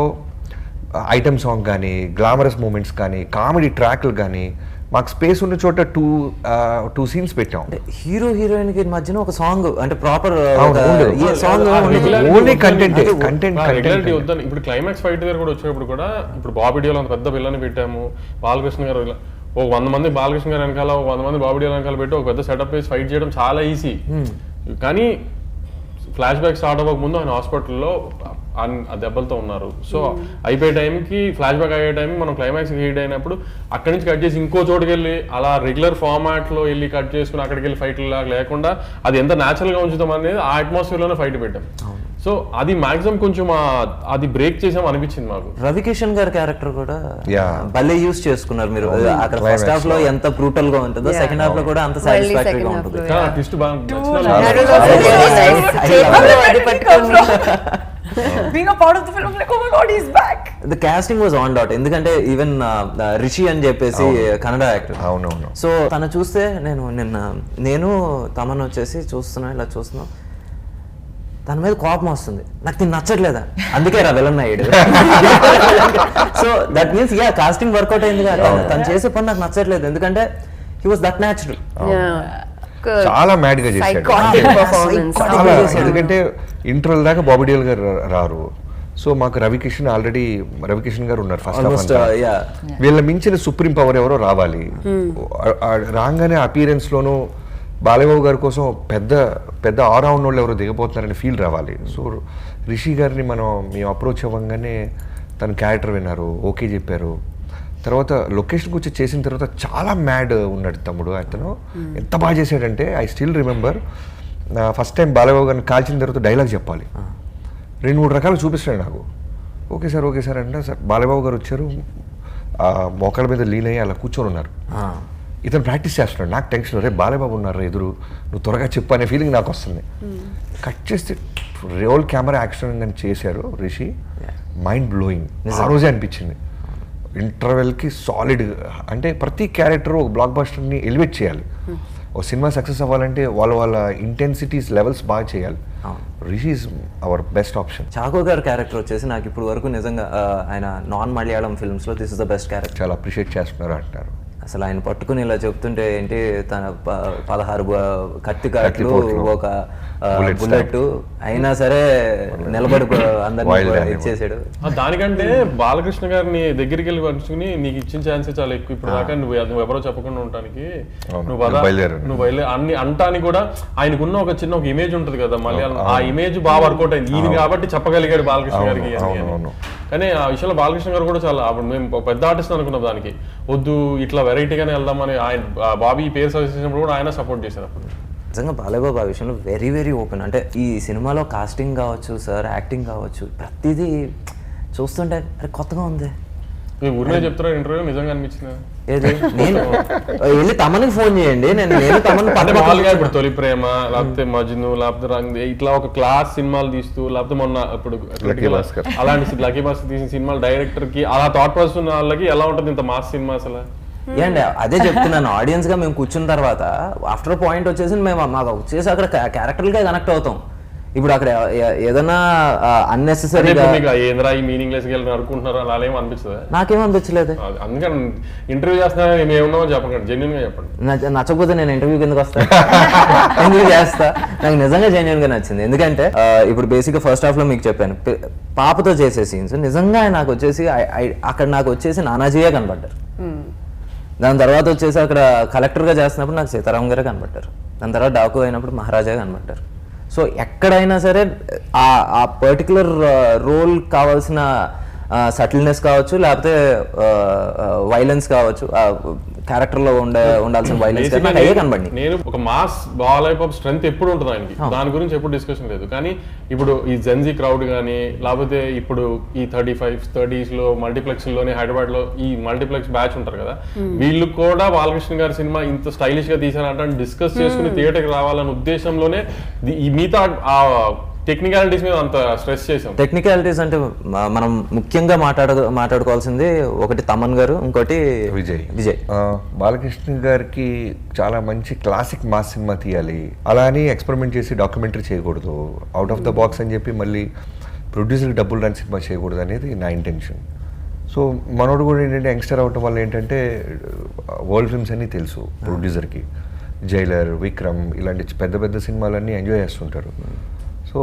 ఐటమ్ సాంగ్ కానీ, గ్లామరస్ మూమెంట్స్ కానీ, కామెడీ ట్రాక్లు కానీ, మాకు స్పేస్ ఉన్న చోట టూ సీన్స్ పెట్టాం. హీరో హీరోయిన్ కి మధ్యన ఒక సాంగ్ అంటే proper song only content content వద్దని. ఇప్పుడు క్లైమాక్స్ ఫైట్ దగ్గర కూడా వచ్చేటప్పుడు కూడా ఇప్పుడు బాబిడియోలో అంత పెద్ద విల్లని పెట్టాము, బాలకృష్ణ గారు ఒక 100 మంది బాలకృష్ణ గారు వెనకాల, ఒక 100 మంది బాబిడియోల వెనకాల పెట్టి ఒక పెద్ద సెటప్ వేసి ఫైట్ చేయడం చాలా ఈజీ. కానీ ఫ్లాష్ బ్యాక్ స్టార్ట్ అవ్వక ముందు ఆయన హాస్పిటల్లో ఆ దెబ్బలతో ఉన్నారు. సో అయిపోయే టైంకి ఫ్లాష్ బ్యాక్ అయ్యే టైంకి మనం క్లైమాక్స్ హీట్ అయినప్పుడు అక్కడి నుంచి కట్ చేసి ఇంకో చోటుకి వెళ్ళి అలా రెగ్యులర్ ఫార్మాట్ లో వెళ్ళి కట్ చేసుకుని అక్కడికి వెళ్ళి ఫైట్ లాగా లేకుండా అది ఎంత న్యాచురల్ గా ఉంచుతాం అనేది ఆ అట్మాస్ఫియర్ లోనే ఫైట్ పెట్టాం. సో అది మాక్సిమం కొంచెం అది బ్రేక్ చేసాం అనిపించింది మాకు. రవికిషన్ గారి క్యారెక్టర్ కూడా భలే యూస్ చేసుకున్నారు మీరు. అక్కడ ఫస్ట్ హాఫ్ లో ఎంత బ్రూటల్ గా ఉంటుందో సెకండ్ హాఫ్ లో కూడా అంత సాటిస్ఫాక్టరీ గా ఉంటుంది. Twist Being a part of the film, like, oh my god, he's back. The casting was on dot. ఎందుకంటే ఈవెన్ రిషి అని చెప్పేసి కన్నడ యాక్టర్. అవునవును. సో తను చూస్తే నేను తమన్ వచ్చేసి ఇలా చూస్తున్నా, తన మీద కోపం వస్తుంది, నాకు తిని నచ్చట్లేదా, అందుకే రా విలన్ అయ్యాడు. So that means casting work out అయింది కదా, తను చేసే పని నాకు నచ్చట్లేదు, ఎందుకంటే హీ వాస్ దట్ న్యాచురల్. చాలా మ్యాడ్ గా చేశాడు, ఎందుకంటే ఇంటర్వెల్ దాకా బాబిడియల్ గారు రారు. సో మాకు రవికిషన్ గారు ఉన్నారు ఫస్ట్ హాఫ్. వీళ్ళ మించిన సుప్రీం పవర్ ఎవరో రావాలి. రాగానే అపీరెన్స్ లోను బాలయ్యబాబు గారి కోసం పెద్ద పెద్ద ఆల్రౌండ్ వాళ్ళు ఎవరో దిగబోతున్నారని ఫీల్ రావాలి. సో రిషి గారిని మేము అప్రోచ్ అవ్వగానే తన క్యారెక్టర్ విన్నారు, ఓకే చెప్పారు. తర్వాత లొకేషన్కి వచ్చి చేసిన తర్వాత చాలా మ్యాడ్ ఉన్నాడు తమ్ముడు. అతను ఎంత బాగా చేశాడంటే, I still remember first time Balayya Babu గారిని కాల్చిన తర్వాత డైలాగ్ చెప్పాలి, 2-3 రకాలు చూపిస్తాడు నాకు. ఓకే సార్ అంటే, సార్ బాలయ్యబాబు గారు వచ్చారు, మోకాళ్ళ మీద లీన్ అయ్యి అలా కూర్చొని ఉన్నారు, ఇతను ప్రాక్టీస్ చేస్తున్నాడు. నాకు టెన్షన్, రే బాలయ్యబాబు ఉన్నారు ఎదురు, నువ్వు త్వరగా చెప్పు అనే ఫీలింగ్ నాకు వస్తుంది. కట్ చేస్తే రోల్ కెమెరా యాక్షన్ అని చేశారు రిషి, మైండ్ బ్లోయింగ్. ఆ రోజే అనిపించింది ఇంటర్వెల్కి సాలిడ్. అంటే ప్రతి క్యారెక్టర్ ఒక బ్లాక్ బస్టర్ని ఎలివేట్ చేయాలి. ఒక సినిమా సక్సెస్ అవ్వాలంటే వాళ్ళ ఇంటెన్సిటీస్ లెవెల్స్ బాగా చేయాలి. Rishi is our best option. Chacko గారి క్యారెక్టర్ వచ్చేసి నాకు ఇప్పుడు వరకు నిజంగా ఆయన నాన్ మలయాళం ఫిల్మ్స్ లో this is the best character. చాలా అప్రిషియేట్ చేస్తున్నారు అంటారు. అసలు ఆయన పట్టుకుని ఇలా చెప్తుంటే ఏంటి, తన 16 కత్తి కాట్లు, ఒక బుల్లెట్ అయినా సరే నిలబడి అందరినీ ఇచ్చేసాడు. దానికంటే బాలకృష్ణ గారిని దగ్గరికి వెళ్ళి పంచుకుని నీకు ఇచ్చిన ఛాన్సే చాలా ఎక్కువ. ఇప్పుడు దాకా నువ్వు ఎవరో చెప్పకుండా ఉండటానికి నువ్వు బయలుదేరి అన్ని అంటానికి కూడా ఆయనకున్న ఒక చిన్న ఇమేజ్ ఉంటుంది కదా మలయాళం, ఆ ఇమేజ్ బాగా వర్కౌట్ అయింది ఈయన కాబట్టి చెప్పగలిగాడు బాలకృష్ణ గారికి. కానీ ఆ విషయంలో బాలకృష్ణ గారు కూడా చాలా, అప్పుడు మేము పెద్ద ఆర్టిస్ట్ అనుకున్నాం, దానికి వద్దు ఇట్లా వెరైటీగానే వెళ్దామని ఆయన బాబీ పేరు సజెస్ట్ చేసినప్పుడు కూడా ఆయన సపోర్ట్ చేశారు. అప్పుడు నిజంగా బాలయ్యబాబు ఆ విషయంలో వెరీ వెరీ ఓపెన్. అంటే ఈ సినిమాలో కాస్టింగ్ కావచ్చు, సార్ యాక్టింగ్ కావచ్చు, ప్రతిదీ చూస్తుంటే అరే కొత్తగా ఉంది. ఊరినే చెప్తారా ఇంటర్వ్యూ, నిజంగా అనిపించింది. ఏది నేను వెళ్ళి తమనికి ఫోన్ చేయండి, నేను తమను మామూలుగా ఇప్పుడు తొలి ప్రేమ, లేకపోతే మజ్ను, లేకపోతే రంగ్, ఇట్లా ఒక క్లాస్ సినిమాలు తీస్తూ, లేకపోతే మొన్న ఇప్పుడు అలాంటి లక్కీ భాస్కర్ తీసిన సినిమాలు డైరెక్టర్ కి అలా థాట్ ప్రాసెస్ ఉన్న వాళ్ళకి ఎలా ఉంటుంది ఇంత మాస్ సినిమా అసలు? ఏండి అదే చెప్తున్నాను, ఆడియన్స్ గా మేము కూర్చున్న తర్వాత ఆఫ్టర్ పాయింట్ వచ్చేసి మేము మాకు వచ్చేసి అక్కడ క్యారెక్టర్లకే కనెక్ట్ అవుతాం. ఇప్పుడు అక్కడ ఏదైనా అంటే అన్నెసెసరీగా ఇప్పుడు మీకు ఏంద్రా ఈ మీనింగ్లెస్ గా అనుకుంటున్నారు అలా ఏం అనిపిస్తుంది? నాకేం అనిపించలేదు. అందుకని ఇంటర్వ్యూ చేస్తున్నా మేము ఏమున్నామో చెప్పండి, జెన్యున్ గా చెప్పండి. నచ్చకపోతే నేను ఇంటర్వ్యూకి ఎందుకు వస్తా, ఎందుకు చేస్తా? నాకు నిజంగా జెన్యున్ గా నచ్చింది. ఎందుకంటే ఇప్పుడు బేసిక్గా ఫస్ట్ హాఫ్ లో మీకు చెప్పాను, పాపతో చేసే సీన్స్ నిజంగా నాకు వచ్చేసి అక్కడ నాకు వచ్చేసి నానాజీయే కనబడ్డారు. దాని తర్వాత వచ్చేసి అక్కడ కలెక్టర్గా చేస్తున్నప్పుడు నాకు సీతారాం గారే కనబడ్డారు. దాని తర్వాత డాకు అయినప్పుడు మహారాజా కనబడ్డారు. సో ఎక్కడైనా సరే ఆ పర్టికులర్ రోల్ కావాల్సిన సటిల్నెస్ కావచ్చు, లేకపోతే వైలెన్స్ కావచ్చు, క్యారెక్టర్లో ఉండాల్సిన వైలెన్స్ అయ్యే కనబడి. నేను ఒక మాస్ బాలయ్య స్ట్రెంత్ ఎప్పుడు ఉంటుంది ఆయనకి, దాని గురించి ఎప్పుడు డిస్కషన్ లేదు. కానీ ఇప్పుడు ఈ జెన్జీ క్రౌడ్ కానీ, లేకపోతే ఇప్పుడు ఈ 35s లో మల్టీప్లెక్స్ లోనే హైదరాబాద్ లో ఈ మల్టీప్లెక్స్ బ్యాచ్ ఉంటారు కదా, వీళ్ళు కూడా బాలకృష్ణ గారి సినిమా ఇంత స్టైలిష్ గా తీసారంటే డిస్కస్ చేసుకుని థియేటర్కి రావాలనే ఉద్దేశంలోనే ఈ మిగతా టెక్నికాలిటీస్ మీద అంత స్ట్రెస్ చేసాం. టెక్నికాలిటీస్ అంటే మనం ముఖ్యంగా మాట్లాడుకోవాల్సింది ఒకటి తమన్ గారు, ఇంకోటి విజయ్. బాలకృష్ణ గారికి చాలా మంచి క్లాసిక్ మాస్ సినిమా తీయాలి, అలా అని ఎక్స్పెరిమెంట్ చేసి డాక్యుమెంటరీ చేయకూడదు, అవుట్ ఆఫ్ ద బాక్స్ అని చెప్పి మళ్ళీ ప్రొడ్యూసర్కి డబ్బులు రాని సినిమా చేయకూడదు అనేది నా ఇంటెన్షన్. సో మనోడు కూడా ఏంటంటే యంగ్స్టర్ అవటం వల్ల ఏంటంటే వరల్డ్ ఫిల్మ్స్ అన్నీ తెలుసు ప్రొడ్యూసర్కి, జైలర్, విక్రమ్ ఇలాంటి పెద్ద పెద్ద సినిమాలన్నీ ఎంజాయ్ చేస్తుంటారు. సో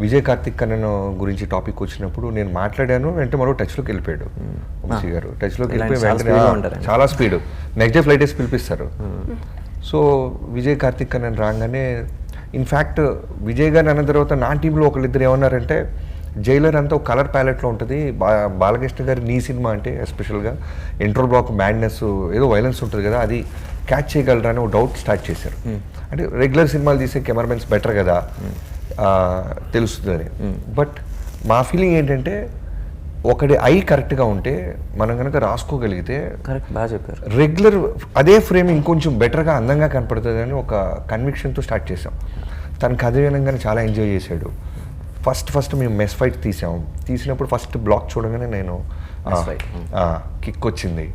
విజయ్ కార్తిక్ కన్నన్ గురించి టాపిక్ వచ్చినప్పుడు నేను మాట్లాడాను, వెంటనే మరో టచ్లోకి వెళ్ళిపోయాడు వంశీ గారు. టచ్లోకి వెళ్ళిపోయి వెంటనే చాలా స్పీడ్, నెక్స్ట్ డే ఫ్లైట్ వేసి పిలిపిస్తారు. సో విజయ్ కార్తిక్ కన్నన్ రాగానే, ఇన్ఫ్యాక్ట్ విజయ్ గారిని అన్న తర్వాత నా టీంలో ఒకళ్ళిద్దరు ఏమన్నారంటే, జైలర్ అంతా ఒక కలర్ ప్యాలెట్లో ఉంటుంది, బాలకృష్ణ గారి నీ సినిమా అంటే ఎస్పెషల్గా ఇంట్రో బ్లాక్ మ్యాడ్నెస్ ఏదో వైలెన్స్ ఉంటుంది కదా, అది క్యాచ్ చేయగలరా అని ఒక డౌట్ స్టార్ట్ చేశారు. అంటే రెగ్యులర్ సినిమాలు తీసే కెమెరామెన్స్ బెటర్ కదా తెలుస్తుందని. బట్ మా ఫీలింగ్ ఏంటంటే ఒకటి ఐ కరెక్ట్గా ఉంటే మనం కనుక రాసుకోగలిగితే కరెక్ట్, బాగా చెప్పారు, రెగ్యులర్ అదే ఫ్రేమ్ ఇంకొంచెం బెటర్గా అందంగా కనపడుతుంది అని ఒక కన్విక్షన్తో స్టార్ట్ చేసాం. తను కథ వినంగానే చాలా ఎంజాయ్ చేశాడు. ఫస్ట్ మేము మెస్ ఫైట్ తీసినప్పుడు ఫస్ట్ బ్లాక్ చూడగానే నేను కిక్ వచ్చింది.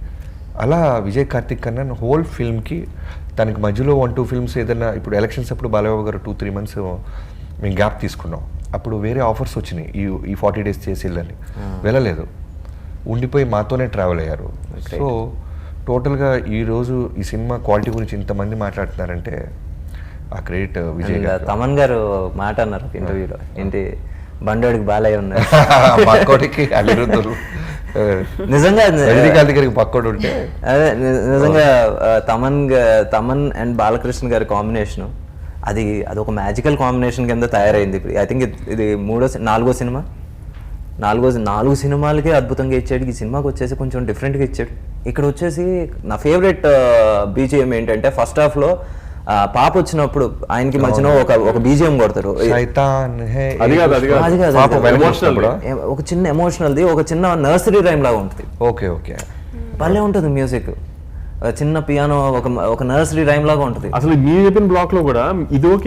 అలా విజయ్ కార్తిక్ కన్నా హోల్ ఫిల్మ్కి తనకి మధ్యలో 1-2 ఫిల్మ్స్ ఏదైనా, ఇప్పుడు ఎలక్షన్స్ అప్పుడు బాలయ్య గారు 2-3 months మేము గ్యాప్ తీసుకున్నాం. అప్పుడు వేరే ఆఫర్స్ వచ్చినాయి, ఈ 40 days చేసి వెళ్ళని, వెళ్ళలేదు, ఉండిపోయి మాతోనే ట్రావెల్ అయ్యారు. సో టోటల్గా ఈరోజు ఈ సినిమా క్వాలిటీ గురించి ఇంతమంది మాట్లాడుతున్నారంటే ఆ క్రెడిట్ విజయ్ గారు. తమన్ గారు మాట అన్నారు ఇంటర్వ్యూలో, ఏంటి బండోడికి బాలయ్య ఉన్నారు, పక్కోడికి అనిరుద్ధులు, నిజంగా దగ్గరికి పక్కోడు ఉంటే అదే నిజంగా తమన్ అండ్ బాలకృష్ణ గారి కాంబినేషన్ అది ఒక మ్యాజికల్ కాంబినేషన్ కింద తయారైంది. ఐ థింక్ ఇది 4వ సినిమా, 4 సినిమాలకే అద్భుతంగా ఇచ్చాడు. ఈ సినిమాకి వచ్చేసి కొంచెం డిఫరెంట్గా ఇచ్చాడు. ఇక్కడ వచ్చేసి నా ఫేవరెట్ బీజిఎం ఏంటంటే ఫస్ట్ హాఫ్లో పాప వచ్చినప్పుడు ఆయనకి మధ్యన ఒక బీజిఎం కొడతారు, ఒక చిన్న ఎమోషనల్ది, ఒక చిన్న నర్సరీ రైమ్ లాగా ఉంటుంది. ఓకే భలే ఉంటుంది మ్యూజిక్, చిన్న పియానో, ఒక నర్సరీ రైమ్ లాగా ఉంటుంది. అసలు మీరు చెప్పిన బ్లాక్ లో కూడా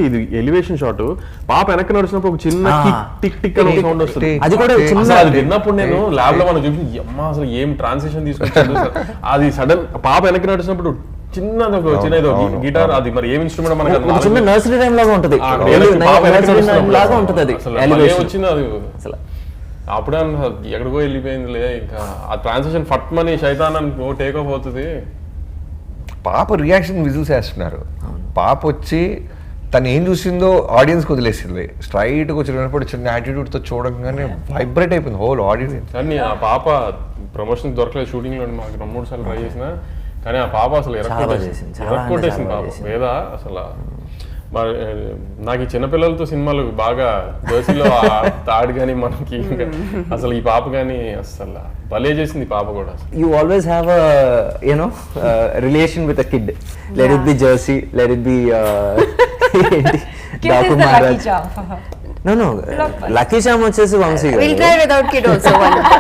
ఇది ఎలివేషన్ షాట్, పాప వెనక్కి నడిచినప్పుడు ఒక చిన్న టిక్ టిక్ అనే సౌండ్ వస్తుంది. అది కూడా అది విన్నప్పుడు నేను ల్యాబ్ లో మనం చూసి అమ్మా అసలు ఏం ట్రాన్సిషన్ తీసుకొచ్చాడు. అది సడన్ పాప వెనక్కి నడిచినప్పుడు చిన్న గిటార్, అది మరి ఏం ఇన్స్ట్రుమెంట్ మనకు చిన్న నర్సరీ రైమ్ లాగా ఉంటుంది, వచ్చింది అది అసలు. అప్పుడే ఎక్కడికో వెళ్ళిపోయిందిలే, ఇంకా ఆ ట్రాన్సిషన్ ఫట్ మనీ శైతాన్ అని టేక్ ఆఫ్ అవుతుంది. పాప రియాక్షన్ విజిల్స్ వేస్తున్నారు. పాప వచ్చి తను ఏం చూసిందో ఆడియన్స్కి వదిలేసింది, స్ట్రైట్గా వచ్చినప్పుడు చిన్న యాటిట్యూడ్తో చూడగానే వైబ్రేట్ అయిపోయింది హోల్ ఆడియన్స్. కానీ ఆ పాప ప్రమోషన్ దొరకలేదు, షూటింగ్లో మాకు 2-3 సార్లు ట్రై చేసిన, కానీ ఆ పాప అసలు ఎరక్కొట్టేసింది పాప వేద. అసలు నాకు ఈ చిన్నపిల్లలతో సినిమాలు బాగా జర్సీలో తాడు కానీ మనకి అసలు ఈ పాప కానీ అసలు భలే చేసింది పాప కూడా. You always have relation with a kid, let it be Jersey, let it be Daaku Maharaj. No, Lucky Charm వచ్చేసి వంశీ గారు. We'll try without kid also.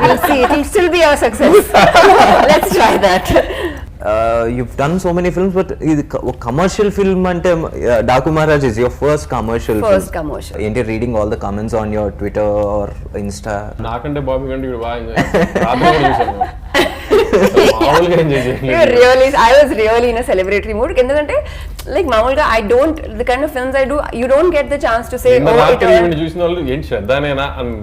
We'll see. It will still be our success. Let's try that. You've done so many films, but ఇది commercial film అంటే Daku Maharaj is your first commercial first film. Commercial. ఏంటి reading all the comments on your Twitter or Insta? నాకంటే బాబీ కంటే ఇప్పుడు బాగా ఎంజాయ్ చేశాను. I was really in a celebratory mood. ఎందుకంటే like Mamulga, I don't, the kind of films I do, you don't get the chance to say, నిన్న oh, it రాత్రి all, ఈవెంట్ చూసిన వాళ్ళు ఏంటి శ్రద్ధనేనా అని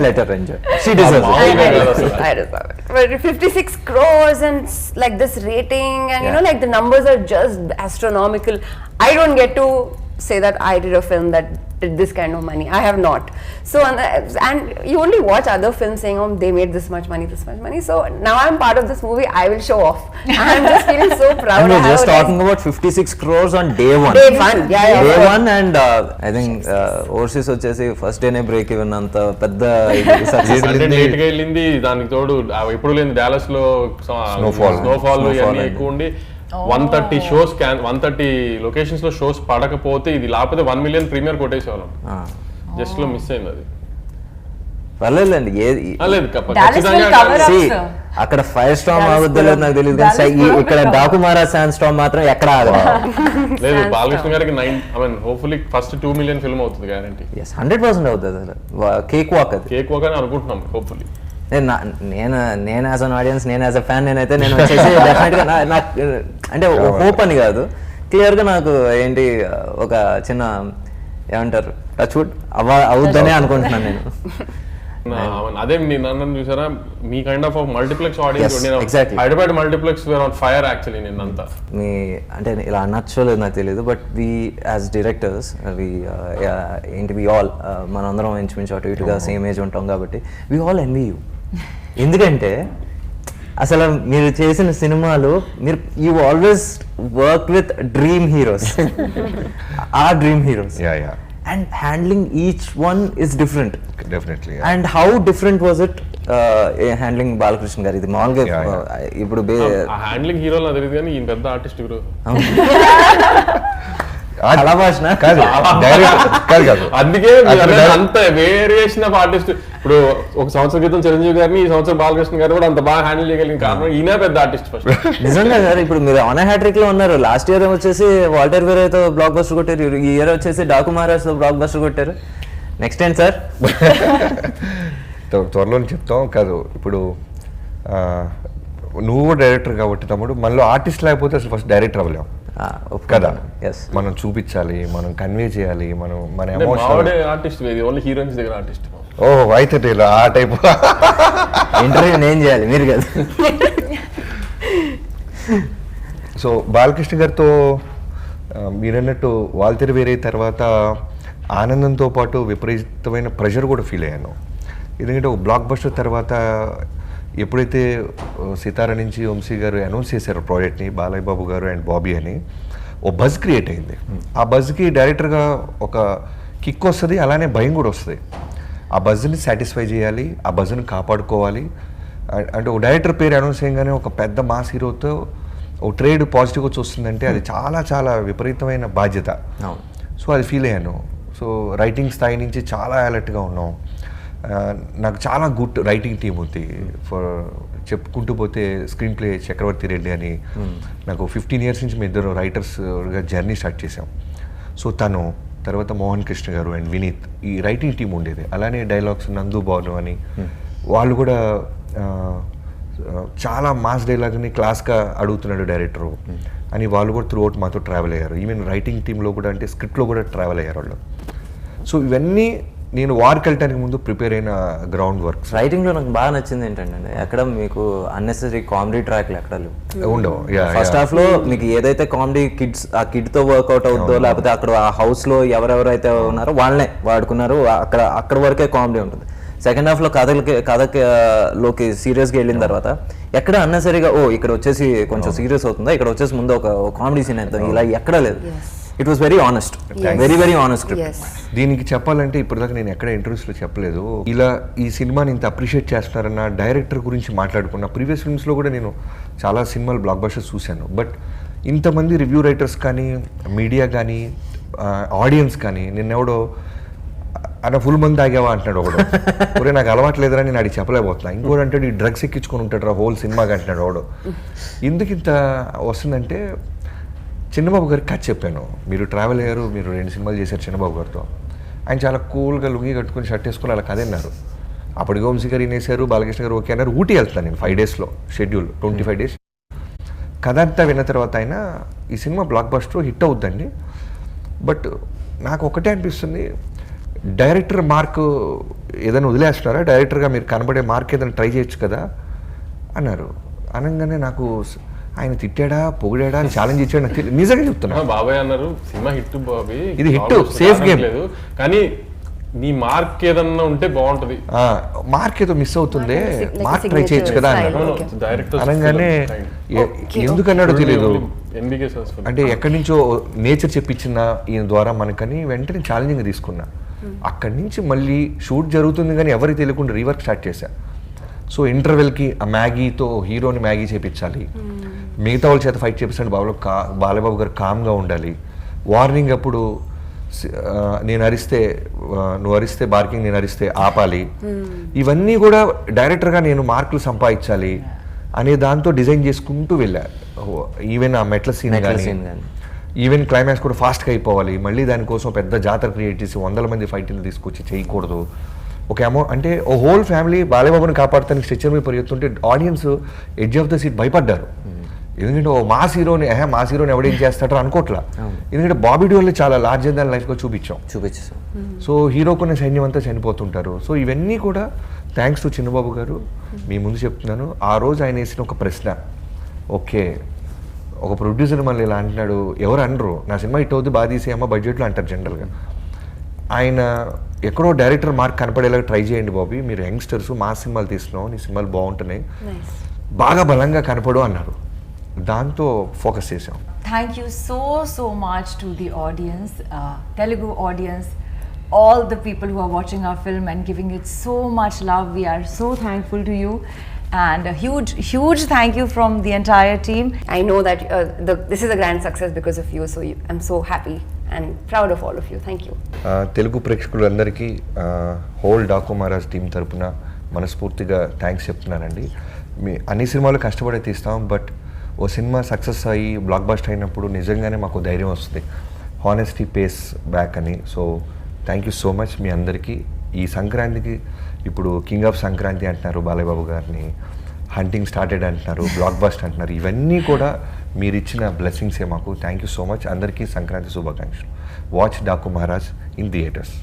Let her enjoy. She deserves I it. deserve it. I deserve it. But 56 crores and like this rating, and you know, Yeah. like the numbers are just astronomical. I don't get to say that I did a film that did this kind of money. I have not. So, and you only watch other films saying, oh, they made this much money, this much money. So now I'm part of this movie, I will show off. I'm just feeling so proud. And we're I just have, talking about 56 crores on day one. Day one, yeah, yeah. Day one, and I think overseas వచ్చేసి ఫస్ట్ డేనే బ్రేక్ ఈవెన్ అంత పెద్ద సక్సెస్ అంటే లేట్ గా వెళ్ళింది, దానికి తోడు ఎప్పుడు లేని డాలస్ లో Snowfall ఇవన్నీ ఎక్కువ ఉండి 130 షోస్ 130 లొకేషన్స్ లో షోస్ పడకపోతే ఇది లేకపోతే 1 మిలియన్ ప్రీమియర్ కొట్టేసేవాళ్ళం. జస్ట్ లో మిస్ అయింది అది. పర్లేదండి ఏది లేదు Dallas will cover up, See, sir. అక్కడ ఫైర్ స్టామ్ ఆగుద్దో లేదు నాకు తెలియదు కానీ ఇక్కడ డాకుమారా శాండ్ స్టామ్ మాత్రం ఎక్కడ ఆగదు. లేదు బాలకృష్ణ గారికి 9 I mean hopefully first 2 million film అవుతుంది గ్యారంటీ. 100% అవుతుంది అసలు కేక్ వాక్ అది. కేక్ వాక్ అని అనుకుంటున్నాం హోప్ఫుల్లీ. నేను యాజ్ అన్ ఆడియన్స్, నేను యాజ్ అ ఫ్యాన్, నేనైతే నేను వచ్చేసి డెఫినెట్గా నాకు అంటే హోప్ అని కాదు, క్లియర్గా నాకు ఏంటి ఒక చిన్న ఏమంటారు టచ్వుడ్ అవుద్దనే అనుకుంటున్నాను నేను. అదే నన్ను చూసారా మీ kind of multiplex audience Yes, exactly. Hyderabad multiplex were on fire actually నిన్నంతా. మీ అంటే ఇలా అనొచ్చో లేదు నాకు తెలియదు, బట్ వి యాజ్ డైరెక్టర్స్ ఏంటి వి ఆల్ మనందరం ఇంచుమించు అటు ఇటుగా సేమ్ ఏజ్ ఉంటాం కాబట్టి వి ఆల్ ఎన్వీ యూ. ఎందుకంటే అసలు మీరు చేసిన సినిమాలు మీరు you always work with dream heroes, ఆ dream heroes, yeah and handling each one is different. Definitely. And how different was it handling Balakrishna గారు? ఇది మామూలుగా ఇప్పుడు ఆ హ్యాండ్లింగ్ హీరోలు నాకు తెలియదు కానీ ఈయన పెద్ద ఆర్టిస్ట్ గురు. కళా భాషణ కాదు కాదు అందుకే అంత వేరియేషన్ ఆఫ్ ఆర్టిస్ట్. ఇప్పుడు ఒక సంవత్సరం క్రితం చిరంజీవి గారిని, ఈ సంవత్సరం బాలకృష్ణ గారు కూడా అంత బాగా హ్యాండిల్ చేయగలిగిన కారణం ఈయన పెద్ద ఆర్టిస్ట్ ఫస్ట్. నిజంగా సార్, ఇప్పుడు మీరు ఆన్ హ్యాట్రిక్ లో ఉన్నారు. లాస్ట్ ఇయర్ వచ్చేసి వాల్టర్ వేరేతో బ్లాక్ బస్టర్ కొట్టారు, ఈ ఇయర్ వచ్చేసి డాకు మహారాజ్ తో బ్లాక్ బస్టర్ కొట్టారు. నెక్స్ట్ ఏంటి సార్? త్వరలో చెప్తాం. కాదు ఇప్పుడు నువ్వు డైరెక్టర్ కాబట్టి తమ్ముడు, మనలో ఆర్టిస్ట్ లేకపోతే అసలు ఫస్ట్ డైరెక్టర్ అవ్వలేము కదా. మనం చూపించాలి, మనం కన్వే చేయాలి, మనం మన ఎమోషన్. ఆర్టిస్ట్ ఓన్లీ హీరోయిన్స్ దగ్గర ఆర్టిస్ట్. ఓహో అయితే ఆ టైప్ ఇంటర్వ్యూ నేను చేయాలి, మీరు కదా. సో బాలకృష్ణ గారితో మీరన్నట్టు వాల్తెర వేరే తర్వాత ఆనందంతో పాటు విపరీతమైన ప్రెషర్ కూడా ఫీల్ అయ్యాను. ఎందుకంటే ఒక బ్లాక్ బస్టర్ తర్వాత ఎప్పుడైతే సితార నుంచి వంశీ గారు అనౌన్స్ చేశారు ప్రాజెక్ట్ని, బాలయ్య బాబు గారు అండ్ బాబీ అని, ఓ బజ్ క్రియేట్ అయింది. ఆ బజ్కి డైరెక్టర్గా ఒక కిక్ వస్తుంది, అలానే భయం కూడా వస్తుంది. ఆ బజ్ని సాటిస్ఫై చేయాలి, ఆ బజ్ని కాపాడుకోవాలి. అంటే ఒక డైరెక్టర్ పేరు అనౌన్స్ చేయగానే ఒక పెద్ద మాస్ హీరోతో ఒక ట్రేడ్ పాజిటివ్గా చూస్తుందంటే అది చాలా చాలా విపరీతమైన బాధ్యత. సో అది ఫీల్ అయ్యాను. సో రైటింగ్ స్థాయి నుంచి చాలా అలర్ట్గా ఉన్నాం. నాకు చాలా గుడ్ రైటింగ్ టీం ఉంది. ఫర్ చెప్పుకుంటూ పోతే స్క్రీన్ ప్లే చక్రవర్తి రెడ్డి అని, నాకు 15 years నుంచి మేము ఇద్దరు రైటర్స్గా జర్నీ స్టార్ట్ చేసాం. సో తను తర్వాత మోహన్ కృష్ణ గారు అండ్ వినీత్, ఈ రైటింగ్ టీం ఉండేది. అలానే డైలాగ్స్ నందు బాను అని, వాళ్ళు కూడా చాలా మాస్ డైలాగ్ని క్లాస్గా అడుగుతున్నాడు డైరెక్టరు అని వాళ్ళు కూడా త్రూ అవుట్ మాతో ట్రావెల్ అయ్యారు. ఈవెన్ రైటింగ్ టీంలో కూడా, అంటే స్క్రిప్ట్లో కూడా ట్రావెల్ అయ్యారు వాళ్ళు. సో ఇవన్నీ నేను వార్కి వెళ్ళటానికి ముందు ప్రిపేర్ అయిన గ్రౌండ్ వర్క్. రైటింగ్లో నాకు బాగా నచ్చింది ఏంటంటే ఎక్కడ మీకు అన్నెసరీ కామెడీ ట్రాక్లు ఎక్కడ ఉండవు. ఫస్ట్ హాఫ్ లో మీకు ఏదైతే కామెడీ కిడ్స్ ఆ కిడ్ తో వర్కౌట్ అవుతుందో, లేకపోతే అక్కడ ఆ హౌస్ లో ఎవరెవరైతే ఉన్నారో వాళ్ళనే వాడుకున్నారు, అక్కడ వరకే కామెడీ ఉంటుంది. సెకండ్ హాఫ్ లో కథలోకి సీరియస్ గా వెళ్ళిన తర్వాత ఎక్కడ అన్నెసరీగా ఇక్కడ వచ్చేసి కొంచెం సీరియస్ అవుతుందా, ఇక్కడ వచ్చేసి ముందు ఒక కామెడీ సీన్ అవుతుంది, ఇలా ఎక్కడ లేదు. It was very honest, very honest. దీనికి చెప్పాలంటే ఇప్పటిదాకా నేను ఎక్కడ ఇంటర్వ్యూస్లో చెప్పలేదు. ఇలా ఈ సినిమాని ఇంత అప్రిషియేట్ చేస్తున్నారన్న డైరెక్టర్ గురించి మాట్లాడుకున్న ప్రీవియస్ ఫిల్మ్స్లో కూడా నేను చాలా సినిమాలు బ్లాక్ బస్టర్స్ చూశాను. బట్ ఇంతమంది రివ్యూ రైటర్స్ కానీ, మీడియా కానీ, ఆడియన్స్ కానీ, నిన్నెవడో అన్న ఫుల్ మంది తాగావా అంటున్నాడు ఒకడు. ఒరే నాకు అలవాట్లేదురా నేను అడిగి చెప్పలేకపోతున్నా. ఇంకోటి అంటే ఈ డ్రగ్స్ ఎక్కించుకొని ఉంటాడు రా హోల్ సినిమాకి అంటున్నాడు ఒకడు. ఎందుకు ఇంత వస్తుందంటే చిన్నబాబు గారికి కథ చెప్పాను. మీరు ట్రావెల్ అయ్యారు, మీరు 2 సినిమాలు చేశారు చిన్నబాబు గారితో. ఆయన చాలా కూల్గా లుంగి కట్టుకుని షర్ట్ వేసుకుని అలా కథ అన్నారు. అప్పటికి వంశీ గారు వినేశారు, బాలకృష్ణ గారు ఓకే అన్నారు. ఊటీ వెళ్తాను నేను 5 days షెడ్యూల్, 25 days. కథ అంతా విన్న తర్వాత అయినా ఈ సినిమా బ్లాక్ బస్టర్ హిట్ అవుద్దండి. బట్ నాకు ఒకటే అనిపిస్తుంది, డైరెక్టర్ మార్క్ ఏదైనా వదిలేస్తున్నారా, డైరెక్టర్గా మీరు కనబడే మార్క్ ఏదైనా ట్రై చేయొచ్చు కదా అన్నారు. అనగానే నాకు ఆయన తిట్టాడా పొగిడాడా అని ఛాలెంజ్ ఇచ్చాడు నాకు తెలియదు. నిజంగా చెప్తున్నా. బాబాయ్ అన్నారు సినిమా హిట్ బాబీ, ఇది హిట్, సేఫ్ గేమ్ లేదు కానీ నీ మార్క్ ఏదన్నా ఉంటే బాగుంటది, మార్క్ ఏదో మిస్ అవుతుంది, మార్క్ ట్రై చేయొచ్చు కదా అన్నారు. డైరెక్టర్ అనగానే ఎందుకన్నాడో తెలియదు, ఎన్బికే అంటే ఎక్కడి నుంచో నేచర్ చెప్పించిన ఈయన ద్వారా మనకని వెంటనే ఛాలెంజింగ్ తీసుకున్నా. అక్కడి నుంచి మళ్ళీ షూట్ జరుగుతుంది కానీ ఎవరికి తెలియకుండా రీవర్క్ స్టార్ట్ చేశా. సో ఇంటర్వెల్కి ఆ మ్యాగీతో హీరోని మ్యాగీ చేపించాలి, మిగతా వాళ్ళ చేత ఫైట్ చేపిస్తాడు బాలబాబు గారు కామ్గా ఉండాలి, వార్నింగ్ అప్పుడు నేను అరిస్తే నువ్వు అరిస్తే బార్కింగ్, నేను అరిస్తే ఆపాలి, ఇవన్నీ కూడా డైరెక్టర్గా నేను మార్కులు సంపాదించాలి అనే దాంతో డిజైన్ చేసుకుంటూ వెళ్ళా. ఈవెన్ ఆ మెట్ల సీన్ కానీ ఈవెన్ క్లైమాక్స్ కూడా ఫాస్ట్గా అయిపోవాలి, మళ్ళీ దానికోసం పెద్ద జాతర క్రియేట్ చేసి 100 మంది ఫైటింగ్ తీసుకొచ్చి చేయకూడదు. ఒక అంటే ఓ హోల్ ఫ్యామిలీ బాలబాబుని కాపాడుతానికి స్ట్రెచ్చర్ మీద పరిగెత్తుంటే audience edge of the seat భయపడ్డారు. ఎందుకంటే ఓ మాస్ హీరోని ఎవడేం చేస్తాడో అనుకోవట్లా, ఎందుకంటే బాబీ డియోల్ని చాలా లార్జర్ దాన్ లైఫ్గా చూపించాం. సో హీరో కొన్ని సైన్యం అంతా చనిపోతుంటారు. సో ఇవన్నీ కూడా థ్యాంక్స్ టు చిన్నబాబు గారు. మీ ముందు చెప్తున్నాను, ఆ రోజు ఆయన వేసిన ఒక ప్రశ్న, ఓకే ఒక ప్రొడ్యూసర్ మళ్ళీ ఇలా అంటున్నాడు, ఎవరు అనరు నా సినిమా హిట్ అవుతుంది బాగా తీసేయమ్మ బడ్జెట్లో అంటారు జనరల్గా. ఆయన ఎక్కడో డైరెక్టర్ మార్క్ కనపడేలాగా ట్రై చేయండి బాబీ, మీరు యంగ్స్టర్స్ మా సినిమాలు తీస్తున్నావు, నీ సినిమాలు బాగుంటున్నాయి, బాగా బలంగా కనపడు అన్నారు. దాంతో ఫోకస్ చేసాం. Thank you so much to the audience, Telugu audience, all the people who are watching our film and giving it so much love. We are so thankful to you, and a huge thank you from the entire team. I know that this is a grand success because of you, so I'm so happy and proud of all of you. Thank you. Telugu ప్రేక్షకులందరికీ హోల్ డాకు మహారాజ్ టీం తరపున మనస్ఫూర్తిగా థ్యాంక్స్ చెప్తున్నానండి. మీ అన్ని సినిమాలు కష్టపడే తీస్తాం, బట్ ఓ సినిమా సక్సెస్ అయ్యి బ్లాక్ బస్టర్ అయినప్పుడు నిజంగానే మాకు ధైర్యం వస్తుంది, హానెస్టీ పేస్ బ్యాక్ అని. So thank you so much మీ అందరికీ. ఈ సంక్రాంతికి ఇప్పుడు కింగ్ ఆఫ్ సంక్రాంతి అంటున్నారు బాలయ్య బాబు గారిని, హంటింగ్ స్టార్టెడ్ అంటున్నారు, బ్లాక్ బస్టర్ అంటున్నారు, ఇవన్నీ కూడా మీరు ఇచ్చిన బ్లెస్సింగ్సే మాకు. Thank you so much. అందరికీ సంక్రాంతి శుభాకాంక్షలు. Watch Daaku Maharaj in theatres.